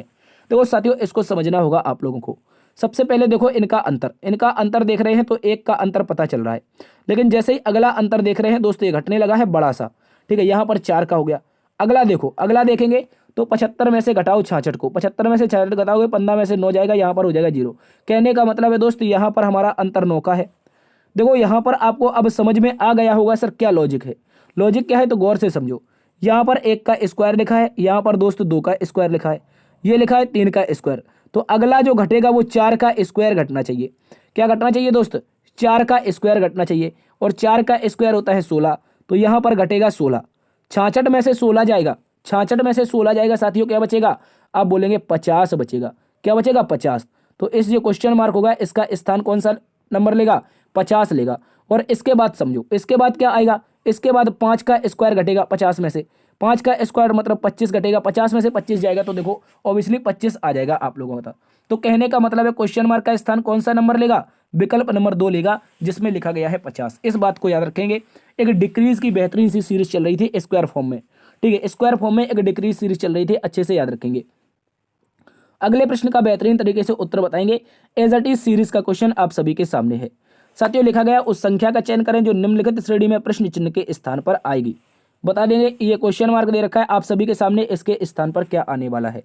देखो साथियों इसको समझना होगा आप लोगों को। सबसे पहले देखो इनका अंतर देख रहे हैं तो 1 का अंतर पता चल रहा है, लेकिन जैसे ही अगला अंतर देख रहे हैं दोस्तों ये घटने लगा है बड़ा सा, ठीक है, यहाँ पर 4 का हो गया। अगला देखो, अगला देखेंगे तो 75 में से घटाओ 66 को, 75 में से 66 घटाओगे 15 में से 9 जाएगा, यहाँ पर हो जाएगा 0। कहने का मतलब है दोस्त यहाँ पर हमारा अंतर 9 का है। देखो यहाँ पर आपको अब समझ में आ गया होगा सर क्या लॉजिक है, लॉजिक क्या है तो गौर से समझो। यहाँ पर 1 का स्क्वायर लिखा है, यहाँ पर दोस्त 2 का स्क्वायर लिखा है, ये लिखा है 3 का स्क्वायर, तो अगला जो घटेगा वो 4 का स्क्वायर घटना चाहिए। क्या घटना चाहिए दोस्त, 4 का स्क्वायर घटना चाहिए, और 4 का स्क्वायर होता है 16, तो यहाँ पर घटेगा 16। 66 में से 16 जाएगा, 66 में से 16 जाएगा साथियों, क्या बचेगा, आप बोलेंगे 50 बचेगा, क्या बचेगा 50। तो इस जो क्वेश्चन मार्क होगा इसका स्थान कौन सा नंबर लेगा, 50 लेगा। और इसके बाद समझो, इसके बाद क्या आएगा, इसके बाद 5 का स्क्वायर घटेगा 50 में से, 5 का स्क्वायर मतलब 25 घटेगा, 50 में से 25 जाएगा तो देखो ऑब्वियसली 25 आ जाएगा आप लोगों का। तो कहने का मतलब है क्वेश्चन मार्क का स्थान कौन सा नंबर लेगा, विकल्प नंबर 2 लेगा, जिसमें लिखा गया है 50। इस बात को याद रखेंगे। एक डिक्रीज की बेहतरीन सी सीरीज चल रही थी स्क्वायर फॉर्म में, ठीक है, स्क्वायर फॉर्म में एक डिक्रीज सीरीज चल रही थी, अच्छे से याद रखेंगे। अगले प्रश्न का बेहतरीन तरीके से उत्तर बताएंगे। एज इट इज सीरीज का क्वेश्चन आप सभी के सामने है साथियों, लिखा गया उस संख्या का चयन करें जो निम्नलिखित श्रेणी में प्रश्न चिन्ह के स्थान पर आएगी। बता देंगे, ये क्वेश्चन मार्क दे रखा है आप सभी के सामने, इसके स्थान पर क्या आने वाला है।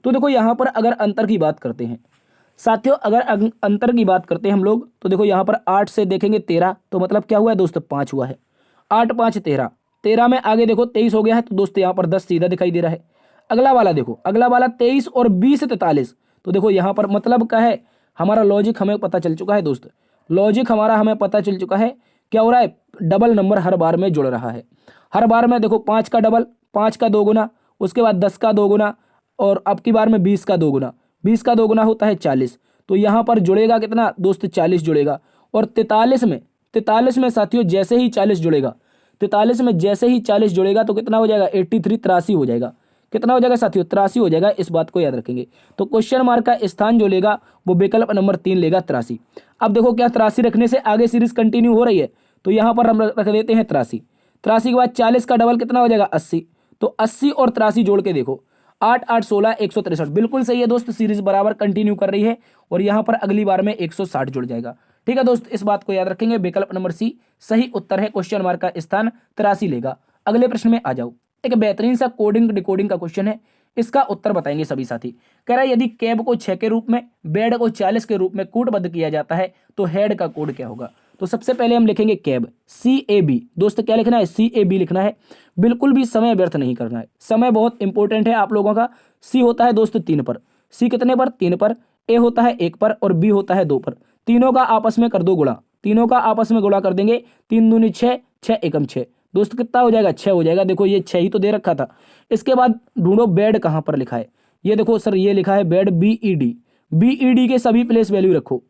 तो देखो यहाँ पर अगर अंतर की बात करते हैं साथियों, अगर अंतर की बात करते हैं हम लोग, तो देखो यहाँ पर 8 से देखेंगे 13, तो मतलब क्या हुआ है दोस्तों 5 हुआ है, 8 5 13, 13 में आगे देखो 23 हो गया है, तो दोस्तों यहाँ पर 10 सीधा दिखाई दे रहा है। अगला वाला देखो, अगला वाला 23 और 20 43, तो देखो यहाँ पर मतलब क्या है, हमारा लॉजिक हमें पता चल चुका है दोस्त, लॉजिक हमारा हमें पता चल चुका है। क्या हो रहा है, डबल नंबर हर बार में जुड़ रहा है, हर बार में देखो 5 का डबल, 5 का 2 गुना, उसके बाद 10 का 2 गुना, और अब की बार में 20 का 2 गुना, 20 का 2 गुना होता है 40, तो यहाँ पर जुड़ेगा कितना दोस्त 40 जुड़ेगा। और 43 में साथियों जैसे ही 40 जुड़ेगा, 43 में जैसे ही 40 जुड़ेगा तो कितना हो जाएगा 83 83 हो जाएगा, कितना हो जाएगा साथियों 83 हो जाएगा, इस बात को याद रखेंगे। तो क्वेश्चन मार्क का स्थान जो लेगा वो विकल्प नंबर 3 लेगा 83। अब देखो क्या 83 रखने से आगे सीरीज कंटिन्यू हो रही है, तो यहाँ पर हम रख देते हैं 83, 83 के बाद 40 का डबल कितना हो जाएगा 80, तो 80 और 83 जोड़ के देखो 8 8 16 163, बिल्कुल सही है दोस्त, सीरीज बराबर कंटिन्यू कर रही है, और यहाँ पर अगली बार में 160 जुड़ जाएगा, ठीक है दोस्त, इस बात को याद रखेंगे। विकल्प नंबर सी सही उत्तर है। क्वेश्चन मार्क का स्थान 83 लेगा। अगले प्रश्न में आ जाओ। एक बेहतरीन सा कोडिंग डिकोडिंग का क्वेश्चन है, इसका उत्तर बताएंगे सभी साथी। कह रहा है यदि कैब को 6 के रूप में, बेड को 40 के रूप में कूटबद्ध किया जाता है तो हेड का कोड क्या होगा। तो सबसे पहले हम लिखेंगे कैब, CAB। दोस्त क्या लिखना है, CAB लिखना है। बिल्कुल भी समय व्यर्थ नहीं करना है, समय बहुत इंपॉर्टेंट है आप लोगों का। C होता है दोस्त 3 पर, C कितने पर, 3 पर, A होता है 1 पर और B होता है 2 पर। तीनों का आपस में कर दो गुणा, तीनों का आपस में गुणा कर देंगे। 3 दूनी 6, 6 एकम 6। दोस्त कितना हो जाएगा, 6 हो जाएगा। देखो ये 6 ही तो दे रखा था। इसके बाद ढूंढो बेड कहाँ पर लिखा है। ये देखो सर, ये लिखा है बेड, BED के सभी प्लेस वैल्यू रखो,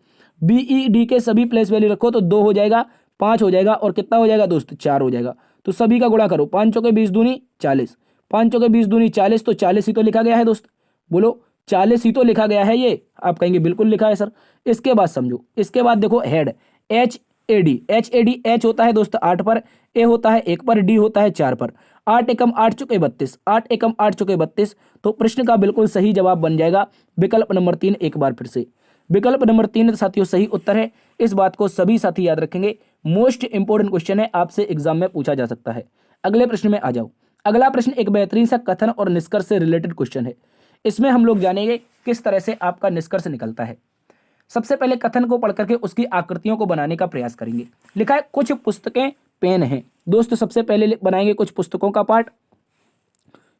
BED के सभी प्लेस वैल्यू रखो तो 2 हो जाएगा, 5 हो जाएगा और कितना हो जाएगा दोस्त, 4 हो जाएगा। तो सभी का गुणा करो, 5 चौके 20 दूनी 40, 5 चौके 20 दूनी 40, तो 40 ही तो लिखा गया है दोस्त। बोलो 40 ही तो लिखा गया है ये। आप कहेंगे बिल्कुल लिखा है सर। इसके बाद समझो, इसके बाद देखो हेड, HAD H होता है दोस्त 8 पर, A होता है 1 पर, D होता है 4 पर। 8 एकम 8 चौके 32, 8 एकम 8 चौके 32। तो प्रश्न का बिल्कुल सही जवाब बन जाएगा विकल्प नंबर 3। एक बार फिर से विकल्प नंबर 3 साथियों सही उत्तर है। इस बात को सभी साथी याद रखेंगे। मोस्ट इंपोर्टेंट क्वेश्चन है, आपसे एग्जाम में पूछा जा सकता है। अगले प्रश्न में आ जाओ। अगला प्रश्न एक बेहतरीन सा कथन और निष्कर्ष से रिलेटेड क्वेश्चन है। इसमें हम लोग जानेंगे किस तरह से आपका निष्कर्ष निकलता है। सबसे पहले कथन को पढ़ करके उसकी आकृतियों को बनाने का प्रयास करेंगे। लिखा है कुछ पुस्तकें पेन हैं। दोस्तों सबसे पहले बनाएंगे कुछ पुस्तकों का पार्ट।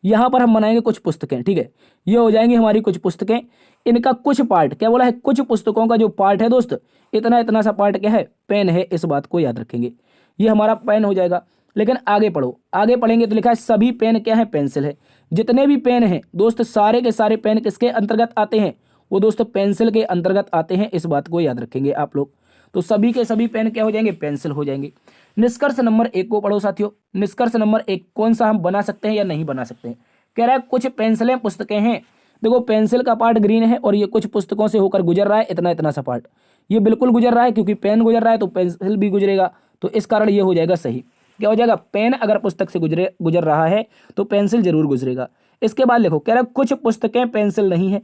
यहां पर हम बनाएंगे कुछ पुस्तकें, ठीक है। ये हो जाएंगी हमारी कुछ पुस्तकें। इनका कुछ पार्ट, क्या बोला है, कुछ पुस्तकों का जो पार्ट है दोस्त, इतना इतना सा पार्ट क्या है, पेन है। इस बात को याद रखेंगे। ये हमारा पेन हो जाएगा। लेकिन आगे पढ़ो, आगे पढ़ेंगे तो लिखा है सभी पेन क्या है, पेंसिल है। जितने भी पेन हैं दोस्त, सारे के सारे पेन किसके अंतर्गत आते हैं, वो दोस्तों पेंसिल के अंतर्गत आते हैं। इस बात को याद रखेंगे आप लोग। तो सभी के सभी पेन क्या हो जाएंगे, पेंसिल हो जाएंगे। निष्कर्ष नंबर 1 को पढ़ो साथियों। निष्कर्ष नंबर 1 कौन सा हम बना सकते हैं या नहीं बना सकते हैं। कह रहा है कुछ पेंसिलें पुस्तकें हैं। देखो पेंसिल का पार्ट ग्रीन है और ये कुछ पुस्तकों से होकर गुजर रहा है, इतना इतना सा पार्ट। ये बिल्कुल गुजर रहा है, क्योंकि पेन गुजर रहा है तो पेंसिल भी गुजरेगा। तो इस कारण ये हो जाएगा सही। क्या हो जाएगा, पेन अगर पुस्तक से गुजर रहा है तो पेंसिल जरूर गुजरेगा। इसके बाद लिखो, कह रहा है कुछ पुस्तकें पेंसिल नहीं है।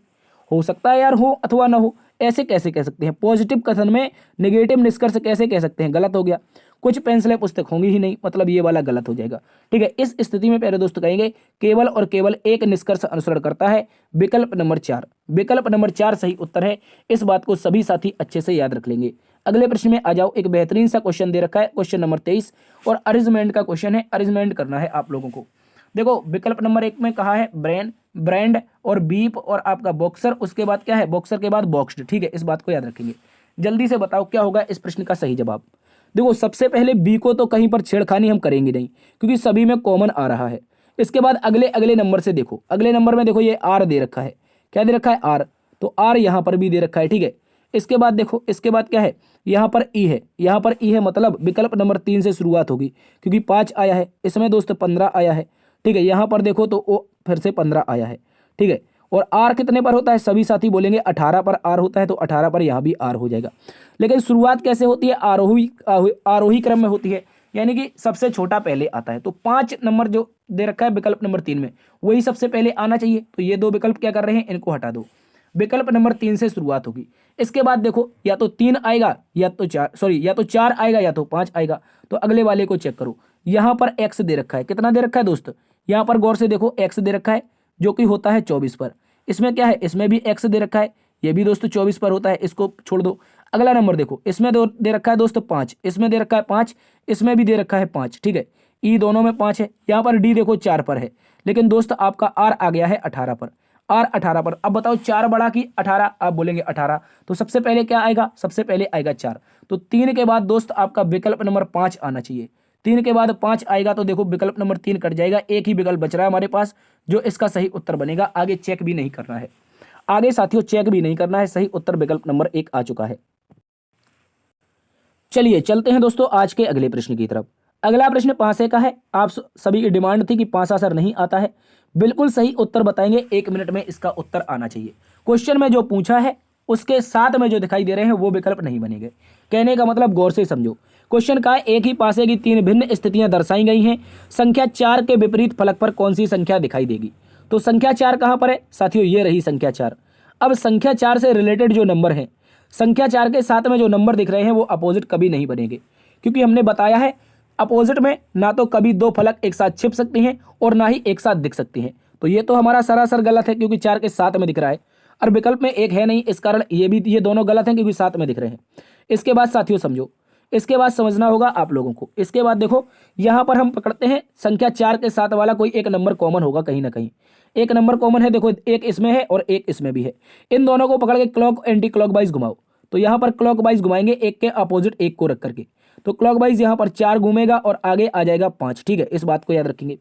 हो सकता है यार हो अथवा ना हो, ऐसे कैसे कह सकते हैं। पॉजिटिव कथन में नेगेटिव निष्कर्ष कैसे कह सकते हैं, गलत हो गया। कुछ पेंसिलें पुस्तक होंगी ही नहीं, मतलब ये वाला गलत हो जाएगा। ठीक है, इस स्थिति में प्यारे दोस्त कहेंगे केवल और केवल एक निष्कर्ष अनुसरण करता है, विकल्प नंबर 4। विकल्प नंबर 4 सही उत्तर है। इस बात को सभी साथी अच्छे से याद रख लेंगे। अगले प्रश्न में आ जाओ। एक बेहतरीन सा क्वेश्चन दे रखा है, क्वेश्चन नंबर 23 और अरेंजमेंट का क्वेश्चन है। अरेंजमेंट करना है आप लोगों को। देखो विकल्प नंबर 1 में कहा है ब्रांड और बीप और आपका बॉक्सर। उसके बाद क्या है, बॉक्सर के बाद बॉक्स्ड। ठीक है, इस बात को याद रखेंगे। जल्दी से बताओ क्या होगा इस प्रश्न का सही जवाब। देखो सबसे पहले बी को तो कहीं पर छेड़खानी हम करेंगे नहीं, क्योंकि सभी में कॉमन आ रहा है। इसके बाद अगले नंबर से देखो, अगले नंबर में देखो ये आर दे रखा है। क्या दे रखा है, आर। तो आर यहाँ पर भी दे रखा है, ठीक है। इसके बाद देखो, इसके बाद क्या है, यहाँ पर ई है, यहाँ पर ई है, मतलब विकल्प नंबर 3 से शुरुआत होगी, क्योंकि 5 आया है, इसमें दोस्त 15 आया है। ठीक है, यहाँ पर देखो तो वो फिर से 15 आया है। ठीक है, और आर कितने पर होता है, सभी साथी बोलेंगे 18 पर आर होता है, तो 18 पर यहाँ भी आर हो जाएगा। लेकिन शुरुआत कैसे होती है, आरोही क्रम में होती है, यानी कि सबसे छोटा पहले आता है। तो 5 नंबर जो दे रखा है विकल्प नंबर 3 में, वही सबसे पहले आना चाहिए। तो ये 2 विकल्प क्या कर रहे हैं, इनको हटा दो। विकल्प नंबर 3 से शुरुआत होगी। इसके बाद देखो या तो 3 आएगा या तो 4 आएगा या तो 5 आएगा। तो अगले वाले को चेक करो, यहाँ पर एक्स दे रखा है। कितना दे रखा है दोस्त, यहाँ पर गौर से देखो, एक्स दे रखा है, जो कि होता है 24 पर। इसमें क्या है, इसमें भी एक्स दे रखा है, ये भी दोस्तों 24 पर होता है, इसको छोड़ दो। अगला नंबर देखो, इसमें दे रखा है दोस्तों 5, इसमें दे रखा है 5, इसमें भी दे रखा है 5। ठीक है, ई दोनों में 5 है। यहाँ पर डी देखो 4 पर है, लेकिन दोस्त आपका आर आ गया है 18 पर। आर 18 पर। अब बताओ 4 बड़ा कि 18, आप बोलेंगे 18। तो सबसे पहले क्या आएगा, सबसे पहले आएगा 4। तो 3 के बाद दोस्त आपका विकल्प नंबर 5 आना चाहिए। 3 के बाद 5 आएगा तो देखो विकल्प नंबर 3 कट जाएगा। एक ही विकल्प बच रहा है हमारे पास, जो इसका सही उत्तर बनेगा। आगे चेक भी नहीं करना है, आगे साथियों चेक भी नहीं करना है। सही उत्तर विकल्प नंबर 1 आ चुका है। चलिए चलते हैं दोस्तों आज के अगले प्रश्न की तरफ। अगला प्रश्न पांसे का है। आप सभी की डिमांड थी कि पांसा सर नहीं आता है, बिल्कुल सही उत्तर बताएंगे। 1 मिनट में इसका उत्तर आना चाहिए। क्वेश्चन में जो पूछा है उसके साथ में जो दिखाई दे रहे हैं वो विकल्प नहीं बनेंगे। कहने का मतलब गौर से समझो। क्वेश्चन का एक ही पासे की 3 भिन्न स्थितियां दर्शाई गई हैं। संख्या 4 के विपरीत फलक पर कौन सी संख्या दिखाई देगी। तो संख्या 4 कहां पर है साथियों, ये रही संख्या 4। अब संख्या 4 से रिलेटेड जो नंबर है, संख्या 4 के साथ में जो नंबर दिख रहे हैं वो अपोजिट कभी नहीं बनेंगे, क्योंकि हमने बताया है अपोजिट में ना तो कभी दो फलक एक साथ छिप सकती हैं और ना ही एक साथ दिख सकती हैं। तो ये तो हमारा सरासर गलत है, क्योंकि 4 के साथ में दिख रहा है और विकल्प में एक है नहीं, इस कारण ये दोनों गलत हैं, क्योंकि साथ में दिख रहे हैं। इसके बाद साथियों समझो, इसके बाद समझना होगा आप लोगों को। इसके बाद देखो, यहाँ पर हम पकड़ते हैं संख्या 4 के साथ वाला कोई एक नंबर कॉमन होगा कहीं ना कहीं। एक नंबर कॉमन है, देखो एक इसमें है और एक इसमें भी है। इन दोनों को पकड़ के क्लॉक एंटी क्लॉक वाइज घुमाओ। तो यहाँ पर क्लॉक वाइज घुमाएंगे, एक के अपोजिट एक को रख करके। तो क्लॉक वाइज यहाँ पर 4 घूमेगा और आगे आ जाएगा 5। ठीक है, इस बात को याद रखेंगे।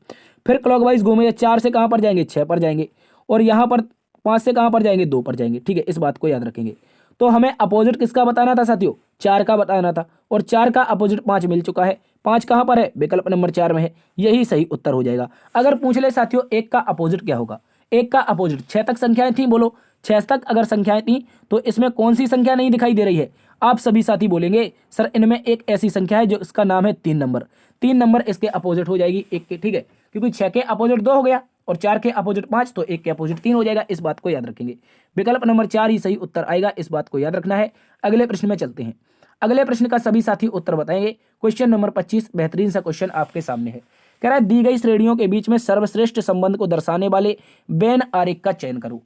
फिर क्लॉक वाइज घूमेगा, 4 से कहाँ पर जाएंगे, 6 पर जाएंगे, और यहाँ पर 5 से कहाँ पर जाएंगे, 2 पर जाएंगे। ठीक है, इस बात को याद रखेंगे। तो हमें अपोजिट किसका बताना था साथियों, 4 का बताना था, और 4 का अपोजिट 5 मिल चुका है। 5 कहाँ पर है, विकल्प नंबर 4 में है। यही सही उत्तर हो जाएगा। अगर पूछ ले साथियों 1 का अपोजिट क्या होगा, 1 का अपोजिट 6 तक संख्याएं थी, बोलो 6 तक अगर संख्याएं थी तो इसमें कौन सी संख्या नहीं दिखाई दे रही है। आप सभी साथी बोलेंगे सर इनमें एक ऐसी संख्या है जो इसका नाम है 3 नंबर। 3 नंबर इसके अपोजिट हो जाएगी 1 के। ठीक है, क्योंकि 6 के अपोजिट 2 हो गया और 4 के अपोजिट 5, तो 1 के अपोजिट 3 हो जाएगा। इस बात को याद रखेंगे। विकल्प नंबर 4 ही सही उत्तर आएगा, इस बात को याद रखना है। अगले प्रश्न में चलते हैं। अगले प्रश्न का सभी साथी उत्तर बताएंगे। क्वेश्चन नंबर 25 बेहतरीन सा क्वेश्चन आपके सामने है। कह रहा है दी गई श्रेणियों के बीच में सर्वश्रेष्ठ संबंध को दर्शाने वाले वेन आरेख का चयन करो।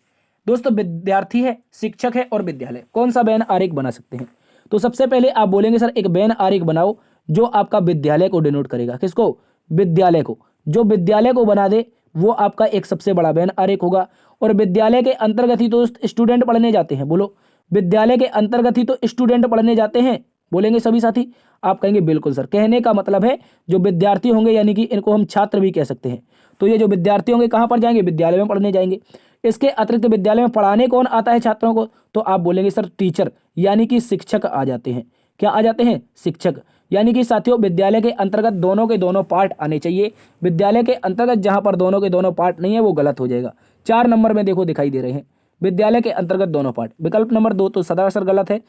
दोस्तों विद्यार्थी है, शिक्षक है और विद्यालय, कौन सा वेन आरेख बना सकते हैं। तो सबसे पहले आप बोलेंगे सर एक वेन आरेख बनाओ जो आपका विद्यालय को डिनोट करेगा। किसको, विद्यालय को। जो विद्यालय को बना दे वो आपका एक सबसे बड़ा वेन आरेख होगा। और विद्यालय के अंतर्गत ही दोस्त स्टूडेंट पढ़ने जाते हैं। बोलो, विद्यालय के अंतर्गत ही तो स्टूडेंट पढ़ने जाते हैं। बोलेंगे सभी साथी। आप कहेंगे बिल्कुल सर, कहने का मतलब है जो विद्यार्थी होंगे, यानी कि इनको हम छात्र भी कह सकते हैं। तो ये जो विद्यार्थी होंगे कहाँ पर जाएंगे, विद्यालय में पढ़ने जाएंगे। इसके अतिरिक्त विद्यालय में पढ़ाने कौन आता है छात्रों को, तो आप बोलेंगे सर टीचर, यानी कि शिक्षक आ जाते हैं। क्या आ जाते हैं, शिक्षक। यानी कि साथियों विद्यालय के अंतर्गत दोनों के दोनों पार्ट आने चाहिए। विद्यालय के अंतर्गत जहां पर दोनों के दोनों पार्ट नहीं है वो गलत हो जाएगा। 4 नंबर में देखो दिखाई दे रहे हैं विद्यालय के अंतर्गत दोनों पार्ट। विकल्प नंबर 2 तो सरासर गलत है,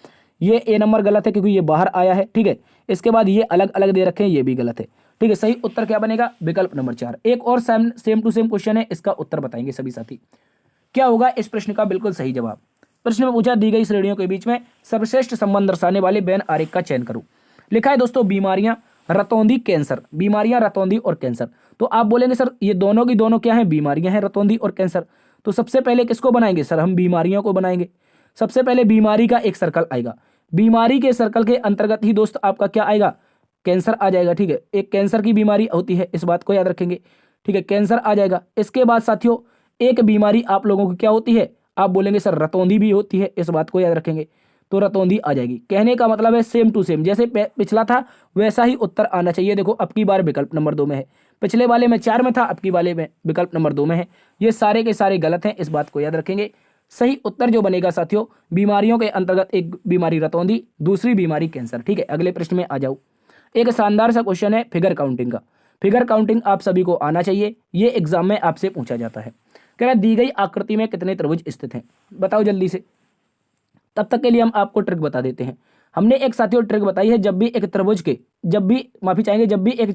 ये ए नंबर गलत है क्योंकि ये बाहर आया है। ठीक है, इसके बाद ये अलग अलग दे रखे हैं, ये भी गलत है। ठीक है, सही उत्तर क्या बनेगा, विकल्प नंबर 4। एक और सेम टू सेम क्वेश्चन है, इसका उत्तर बताएंगे सभी साथी। क्या होगा इस प्रश्न का बिल्कुल सही जवाब। प्रश्न में पूछा दी गई श्रेणियों के बीच में सर्वश्रेष्ठ संबंध दर्शाने वाले वेन आरेख का चयन करो। लिखा है दोस्तों बीमारियां, रतौंधी, कैंसर। बीमारियां, रतौंधी और कैंसर। तो आप बोलेंगे सर ये दोनों की दोनों क्या है, बीमारियां हैं, रतौंधी और कैंसर। तो सबसे पहले किसको बनाएंगे सर, हम बीमारियों को बनाएंगे। सबसे पहले बीमारी का एक सर्कल आएगा, बीमारी के सर्कल के अंतर्गत ही दोस्त आपका क्या आएगा, कैंसर आ जाएगा। ठीक है, एक कैंसर की बीमारी होती है, इस बात को याद रखेंगे। ठीक है, कैंसर आ जाएगा। इसके बाद साथियों एक बीमारी आप लोगों की क्या होती है, आप बोलेंगे सर रतौंधी भी होती है, इस बात को याद रखेंगे। तो रतौंधी आ जाएगी। कहने का मतलब है सेम टू सेम, जैसे पिछला था वैसा ही उत्तर आना चाहिए। देखो अब की बार विकल्प नंबर 2 में है, पिछले वाले में 4 में था, अब की वाले में विकल्प नंबर 2 में है। ये सारे के सारे गलत हैं, इस बात को याद रखेंगे। सही उत्तर जो बनेगा साथियों, बीमारियों के अंतर्गत एक बीमारी रतौंधी, दूसरी बीमारी कैंसर। ठीक है, अगले प्रश्न में आ जाओ। एक शानदार सा क्वेश्चन है फिगर काउंटिंग का। फिगर काउंटिंग आप सभी को आना चाहिए, ये एग्जाम में आपसे पूछा जाता है। कह रहा है दी गई आकृति में कितने त्रिभुज स्थित हैं, बताओ जल्दी से। तब तक के लिए हम आपको ट्रिक बता देते हैं। हमने एक साथियों ट्रिक बताई है, जब भी एक त्रिभुज के, जब भी माफी चाहेंगे, जब भी एक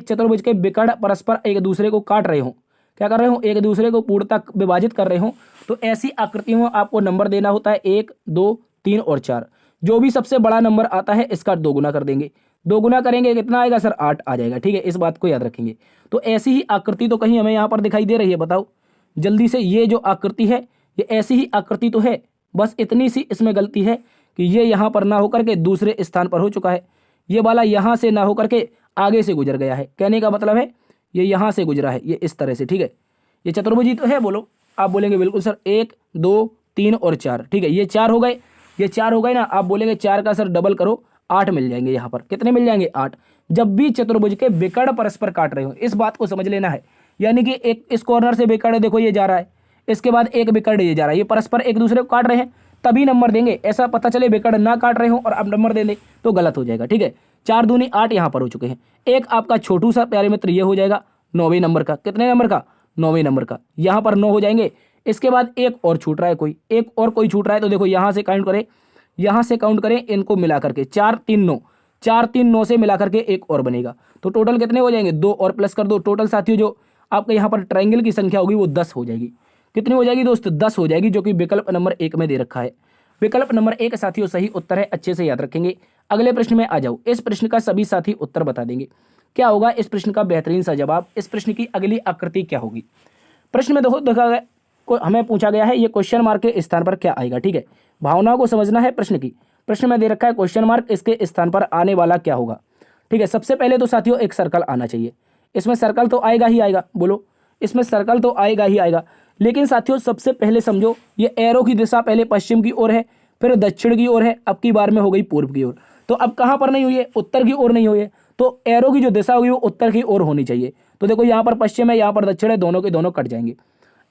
चतुर्भुज के विकर्ण परस्पर एक दूसरे को काट रहे हो, क्या कर रहे हो, एक दूसरे को पूर्णतः विभाजित कर रहे हो, तो ऐसी आकृतियों में आपको नंबर देना होता है 1, 2, 3 और 4। जो भी सबसे बड़ा नंबर आता है इसका 2 गुना कर देंगे। 2 गुना करेंगे कितना आएगा सर, 8 आ जाएगा। ठीक है, इस बात को याद रखेंगे। तो ऐसी ही आकृति तो कहीं हमें यहाँ पर दिखाई दे रही है, बताओ जल्दी से। ये जो आकृति है ये ऐसी ही आकृति तो है, बस इतनी सी इसमें गलती है कि ये यहाँ पर ना होकर के दूसरे स्थान पर हो चुका है। ये वाला यहाँ से ना होकर के आगे से गुजर गया है। कहने का मतलब है ये यहाँ से गुजरा है, ये इस तरह से। ठीक है, ये चतुर्भुज तो है, बोलो। आप बोलेंगे बिल्कुल सर 1, 2, 3 और 4। ठीक है, ये 4 हो गए, ये 4 हो गए ना। आप बोलेंगे 4 का सर डबल करो, 8 मिल जाएंगे। यहाँ पर कितने मिल जाएंगे, 8। जब भी चतुर्भुज के विकर्ण परस्पर काट रहे हो, इस बात को समझ लेना है। यानी कि एक इस कॉर्नर से विकर्ण देखो ये जा रहा है, इसके बाद एक विकर्ण ये जा रहा है, ये परस्पर एक दूसरे को काट रहे हैं, तभी नंबर देंगे। ऐसा पता चले विकर्ण ना काट रहे हो और अब नंबर दे दे तो गलत हो जाएगा। ठीक है, 4 दूनी 8 यहाँ पर हो चुके हैं। एक आपका छोटू सा प्यारे मित्र ये हो जाएगा 9वें नंबर का। कितने नंबर का, 9वें नंबर का। यहाँ पर 9 हो जाएंगे। इसके बाद एक और छूट रहा है, कोई एक और कोई छूट रहा है, तो देखो यहाँ से काउंट करें, यहाँ से काउंट करें, इनको मिला करके 4, 3, 9, 4, 3, 9 से मिला करके एक और बनेगा। तो टोटल कितने हो जाएंगे, 2 और प्लस कर दो। टोटल साथियों जो आपके यहाँ पर ट्रायंगल की संख्या होगी वो 10 हो जाएगी। कितनी हो जाएगी दोस्त, 10 हो जाएगी, जो कि विकल्प नंबर 1 में दे रखा है। विकल्प नंबर 1 साथियों सही उत्तर है, अच्छे से याद रखेंगे। अगले प्रश्न में आ जाओ। इस प्रश्न का सभी साथी उत्तर बता देंगे। क्या होगा इस प्रश्न का बेहतरीन सा जवाब? इस प्रश्न की अगली आकृति क्या होगी? प्रश्न में देखो देखा गया, हमें पूछा गया है ये क्वेश्चन मार्क के स्थान पर क्या आएगा। ठीक है, भावनाओं को समझना है प्रश्न की। प्रश्न में दे रखा है क्वेश्चन मार्क, इसके स्थान पर आने वाला क्या होगा। ठीक है, सबसे पहले तो साथियों एक सर्कल आना चाहिए। इसमें सर्कल तो आएगा ही आएगा, बोलो इसमें सर्कल तो आएगा ही आएगा। लेकिन साथियों सबसे पहले समझो, ये एरो की दिशा पहले पश्चिम की ओर है, फिर दक्षिण की ओर है, अब की बार में हो गई पूर्व की ओर। तो अब कहाँ पर नहीं हुई है? उत्तर की ओर नहीं हुई है। तो एरो की जो दिशा होगी वो उत्तर की ओर होनी चाहिए। तो देखो यहाँ पर पश्चिम है, यहाँ पर दक्षिण है, दोनों के दोनों कट जाएंगे।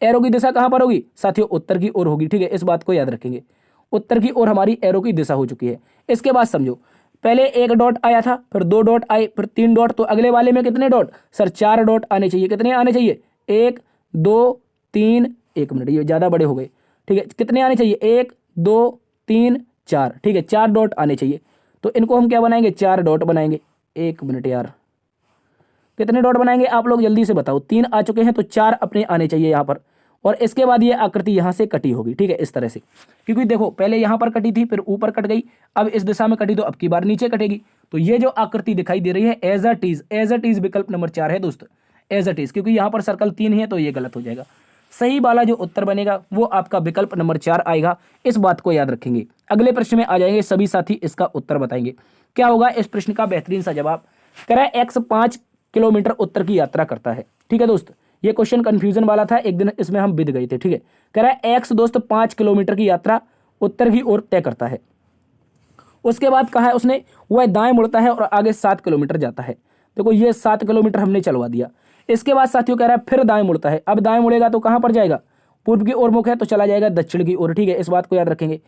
एरो की दिशा कहाँ पर होगी साथियों? उत्तर की ओर होगी। ठीक है, इस बात को याद रखेंगे। उत्तर की ओर हमारी एरो की दिशा हो चुकी है। इसके बाद समझो, पहले एक डॉट आया था, फिर 2 डॉट आए, फिर 3 डॉट। तो अगले वाले में कितने डॉट सर? 4 डॉट आने चाहिए। कितने आने चाहिए? 1 2 3, 1 मिनट ये ज़्यादा बड़े हो गए। ठीक है, कितने आने चाहिए? 1 2 3 4। ठीक है, 4 डॉट आने चाहिए। तो इनको हम क्या बनाएंगे? 4 डॉट बनाएंगे। 1 मिनट यार, कितने डॉट बनाएंगे आप लोग जल्दी से बताओ। 3 आ चुके हैं तो 4 अपने आने चाहिए यहाँ पर। और इसके बाद ये आकृति यहाँ से कटी होगी। ठीक है, इस तरह से, क्योंकि देखो पहले यहाँ पर कटी थी, फिर ऊपर कट गई, अब इस दिशा में कटी तो अब की बार नीचे कटेगी। तो ये जो आकृति दिखाई दे रही है एज अ टीज विकल्प नंबर 4 है दोस्त, एज अ टीज। क्योंकि यहाँ पर सर्कल 3 है तो ये गलत हो जाएगा। सही वाला जो उत्तर बनेगा वो आपका विकल्प नंबर 4 आएगा। इस बात को याद रखेंगे। अगले प्रश्न में आ जाएंगे, सभी साथी इसका उत्तर बताएंगे। क्या होगा इस प्रश्न का बेहतरीन सा जवाब? कह रहा है x 5 किलोमीटर उत्तर की यात्रा करता है। ठीक है दोस्त, ये क्वेश्चन कंफ्यूजन वाला था, एक दिन इसमें हम बिद गए थे। ठीक है, कह रहा है x दोस्त 5 किलोमीटर की यात्रा उत्तर की ओर तय करता है। उसके बाद कहा है उसने वह दाएं मुड़ता है और आगे 7 किलोमीटर जाता है। देखो ये 7 किलोमीटर हमने चलवा दिया। इसके बाद साथियों कह रहा है फिर दाएं मुड़ता है। अब दाएं मुड़ेगा तो कहां पर जाएगा? पूर्व की ओर मुख है तो चला जाएगा दक्षिण की ओर। ठीक है, इस बात को याद रखेंगे।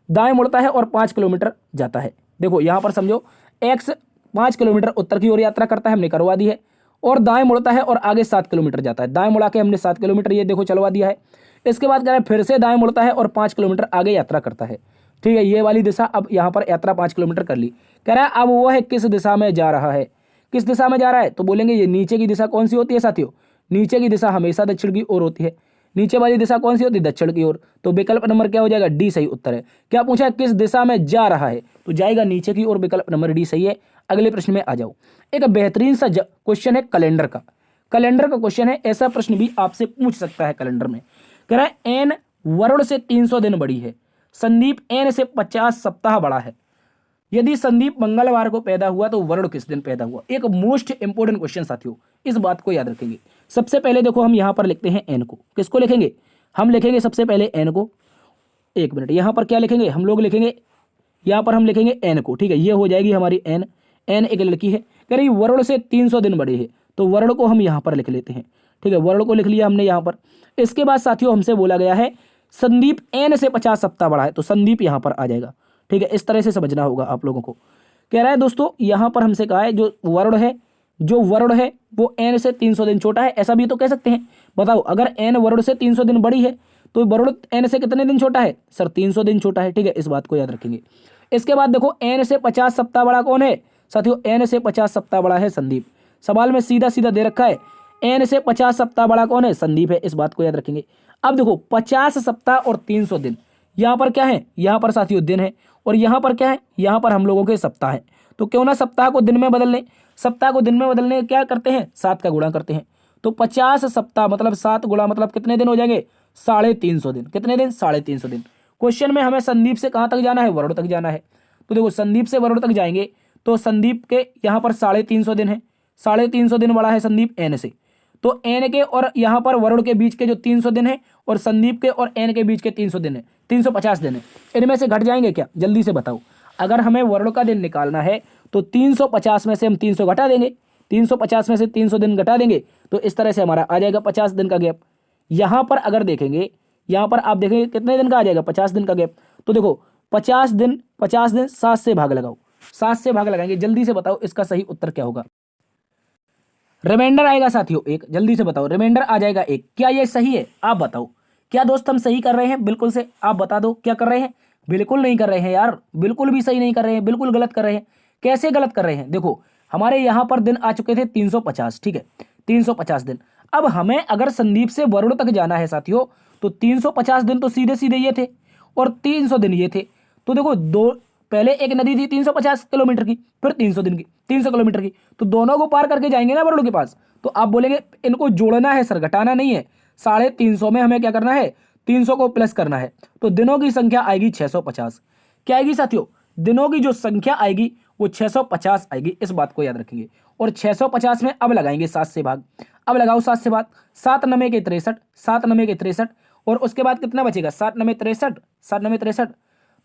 दाएं मुड़ता है और 5 किलोमीटर जाता है। देखो यहां पर समझो, x 5 किलोमीटर उत्तर की ओर यात्रा करता है, हमने करवा दी है। और दाएं मुड़ता है और आगे 7 किलोमीटर जाता है। दाएं मुड़ा के हमने 7 किलोमीटर ये देखो चलवा दिया है। इसके बाद कह रहा है फिर से दाएं मुड़ता है और 5 किलोमीटर आगे यात्रा करता है। ठीक है, ये वाली दिशा, अब यहाँ पर यात्रा 5 किलोमीटर कर ली। कह रहा है अब वो है किस दिशा में जा रहा है? किस दिशा में जा रहा है? तो बोलेंगे ये नीचे की दिशा कौन सी होती है साथियों? नीचे की दिशा हमेशा दक्षिण की ओर होती है। नीचे वाली दिशा कौन सी होती है? दक्षिण की ओर। तो विकल्प नंबर क्या हो जाएगा? डी सही उत्तर है। क्या पूछा है? किस दिशा में जा रहा है? तो जाएगा नीचे की ओर, विकल्प नंबर डी सही है। अगले प्रश्न में आ जाओ। एक बेहतरीन सा क्वेश्चन है कैलेंडर का। कैलेंडर का क्वेश्चन है, ऐसा प्रश्न भी आपसे पूछ सकता है कैलेंडर में। कह रहा है एन वरुण से 300 दिन बड़ी है, संदीप एन से 50 सप्ताह बड़ा है। यदि संदीप मंगलवार को पैदा हुआ तो वरुण किस दिन पैदा हुआ? एक मोस्ट इंपोर्टेंट क्वेश्चन साथियों, इस बात को याद रखेंगे। सबसे पहले देखो हम यहां पर लिखते हैं एन को। किसको लिखेंगे? हम लिखेंगे सबसे पहले एन को। 1 मिनट, यहां पर क्या लिखेंगे? हम लोग लिखेंगे, यहां पर हम लिखेंगे एन को। ठीक है, ये हो जाएगी हमारी एन। एन एक लड़की है, कह रही वरुण से 300 दिन बड़े है, तो वरुण को हम यहां पर लिख लेते हैं। ठीक है, वरुण को लिख लिया हमने यहां पर। इसके बाद साथियों हमसे बोला गया है संदीप एन से 50 सप्ताह बड़ा है, तो संदीप यहां पर आ जाएगा। ठीक है, इस तरह से समझना होगा आप लोगों को। कह रहा है दोस्तों यहां पर हमसे कहा है जो वरुण है वो एन से 300 दिन छोटा है, ऐसा भी तो कह सकते हैं। बताओ, अगर एन वरुण से 300 दिन बड़ी है तो वरुण एन से कितने दिन छोटा है? सर 300 दिन छोटा है। ठीक है, इस बात को याद रखेंगे। इसके बाद देखो एन से 50 सप्ताह बड़ा कौन है साथियों? एन से 50 सप्ताह बड़ा है संदीप। सवाल में सीधा सीधा दे रखा है एन से 50 सप्ताह बड़ा कौन है? संदीप है। इस बात को याद रखेंगे। अब देखो 50 सप्ताह और 300 दिन, यहां पर क्या है? यहां पर साथियों दिन है, और यहां पर क्या है? यहां पर हम लोगों के सप्ताह है। तो क्यों ना सप्ताह को दिन में बदल लें। सप्ताह को दिन में बदलने क्या करते हैं? 7 का गुणा करते हैं। तो 50 सप्ताह मतलब 7 गुणा मतलब कितने दिन हो जाएंगे? 350 दिन। कितने दिन? 350 दिन। क्वेश्चन में हमें संदीप से कहां तक जाना है? वरुण तक जाना है। तो देखो संदीप से वरुण तक जाएंगे तो संदीप के यहां पर 350 दिन है। 350 दिन बड़ा है संदीप एन से। तो एन के और यहां पर वरुण के बीच के जो 300 दिन है, और संदीप के और एन के बीच के 300 दिन है, 350 दिन है, इनमें से घट जाएंगे क्या? जल्दी से बताओ। अगर हमें वरुण का दिन निकालना है तो 350 में से हम 300 घटा देंगे, 350 में से 300 दिन घटा देंगे, तो इस तरह से हमारा आ जाएगा 50 दिन का गैप। यहां पर अगर देखेंगे, यहां पर आप देखेंगे कितने दिन का आ जाएगा? 50 दिन का गैप। तो देखो 50 दिन 7 से भाग लगाओ, 7 से भाग लगाएंगे। जल्दी से बताओ इसका सही उत्तर क्या होगा? रिमाइंडर आएगा साथियों 1। जल्दी से बताओ, रिमाइंडर आ जाएगा 1। क्या ये सही है? आप बताओ, क्या दोस्त हम सही कर रहे हैं? बिल्कुल से आप बता दो, क्या कर रहे हैं? बिल्कुल नहीं कर रहे हैं यार, बिल्कुल भी सही नहीं कर रहे हैं, बिल्कुल गलत कर रहे हैं। कैसे गलत कर रहे हैं? देखो हमारे यहां पर दिन आ चुके थे 350। ठीक है, 350 दिन। अब हमें अगर संदीप से वरुण तक जाना है साथियों, तो 350 दिन तो सीधे सीधे ये थे और 300 दिन ये थे। तो देखो दो, पहले एक नदी थी 350 किलोमीटर की, फिर 300 दिन की, 300 किलोमीटर की, तो दोनों को पार करके जाएंगे ना वरुण के पास। तो आप बोलेंगे इनको जोड़ना है सर, घटाना नहीं है। 350 में हमें क्या करना है, 300 को प्लस करना है। तो दिनों की संख्या आएगी 650। क्या आएगी साथियों, दिनों की जो संख्या आएगी वो 650 आएगी, इस बात को याद रखेंगे। और 650 में अब लगाएंगे 7 से भाग। अब लगाओ 7 से भाग, 7 9 के 63, 7 9 के 63, और उसके बाद कितना बचेगा, 7 9 63, 7 9 63,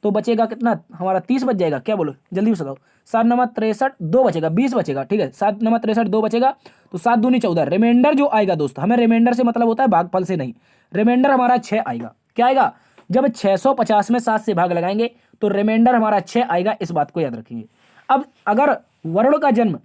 तो बचेगा कितना हमारा, 30 बच जाएगा। क्या बोलो, जल्दी बताओ। 7 9 63, 2 बचेगा, 20 बचेगा, ठीक है। 7 9 63, 2 बचेगा, तो 7 दूनी 14। रिमाइंडर जो आएगा दोस्त, हमें रिमाइंडर से मतलब होता है भागफल से नहीं, रिमाइंडर हमारा 6 आएगा। क्या आएगा, जब 650 में 7 से भाग लगाएंगे तो रिमाइंडर हमारा 6 आएगा, इस बात को याद रखेंगे। अब अगर वरुण का जन्म,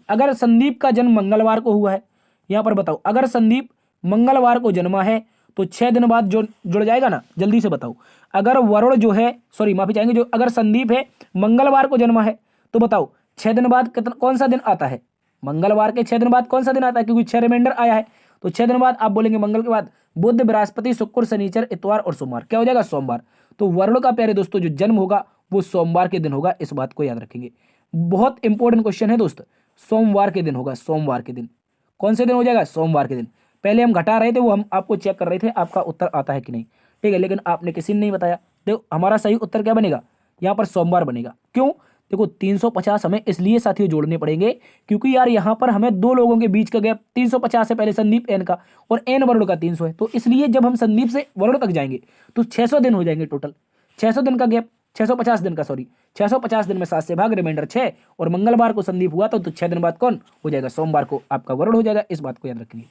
अगर संदीप का जन्म मंगलवार को हुआ है, यहां पर बताओ, अगर संदीप मंगलवार को जन्मा है तो 6 दिन बाद जो जुड़ जाएगा ना, जल्दी से बताओ। अगर वरुण जो है, माफी चाहेंगे, जो अगर संदीप है मंगलवार को जन्मा है तो बताओ 6 दिन बाद कितना, कौन सा दिन आता है, मंगलवार के 6 दिन बाद कौन सा दिन आता है, क्योंकि 6 रिमाइंडर आया है। तो 6 दिन बाद आप बोलेंगे मंगल के बाद बुध, बृहस्पति, शुक्र, शनिचर, इतवार और सोमवार, क्या हो जाएगा, सोमवार। तो वरुण का प्यारे दोस्तों जो जन्म होगा वो सोमवार के दिन होगा, इस बात को याद रखेंगे। बहुत इंपॉर्टेंट क्वेश्चन है दोस्त, सोमवार के दिन होगा, सोमवार के दिन। कौन से दिन हो जाएगा, सोमवार के दिन। पहले हम घटा रहे थे, वो हम आपको चेक कर रहे थे आपका उत्तर आता है कि नहीं, ठीक है, लेकिन आपने किसी ने नहीं बताया। देखो हमारा सही उत्तर क्या बनेगा, यहाँ पर सोमवार बनेगा। क्यों, देखो 350 हमें इसलिए साथियों जोड़ने पड़ेंगे क्योंकि यार यहाँ पर हमें दो लोगों के बीच का गैप 350 है, पहले संदीप एन का और एन वरुण का 300 है। तो इसलिए जब हम संदीप से वरुण तक जाएंगे तो 600 दिन हो जाएंगे टोटल, 600 दिन का गैप, 650 दिन का, 650 दिन में 7 से भाग, रिमाइंडर 6, और मंगलवार को संदीप हुआ तो 6 दिन बाद कौन हो जाएगा, सोमवार को आपका वरुण हो जाएगा, इस बात को याद रखेंगे।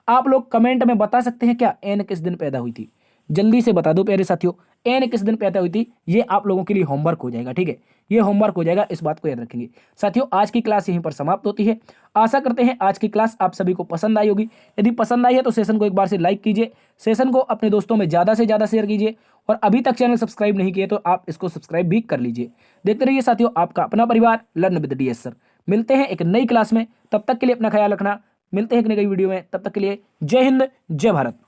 आप लोग कमेंट में बता सकते हैं क्या एन किस दिन पैदा हुई थी, जल्दी से बता दो प्यारे साथियों, एन किस दिन पैदा हुई थी। ये आप लोगों के लिए होमवर्क हो जाएगा, ठीक है, ये होमवर्क हो जाएगा, इस बात को याद रखेंगे। साथियों आज की क्लास यहीं पर समाप्त होती है। आशा करते हैं आज की क्लास आप सभी को पसंद आई होगी। यदि पसंद आई है तो सेशन को एक बार से लाइक कीजिए, सेशन को अपने दोस्तों में ज़्यादा से ज़्यादा शेयर कीजिए, और अभी तक चैनल सब्सक्राइब नहीं किए तो आप इसको सब्सक्राइब भी कर लीजिए। देखते रहिए साथियों आपका अपना परिवार लर्न विद DS सर। मिलते हैं एक नई क्लास में, तब तक के लिए अपना ख्याल रखना। मिलते हैं एक नई वीडियो में, तब तक के लिए जय हिंद, जय भारत।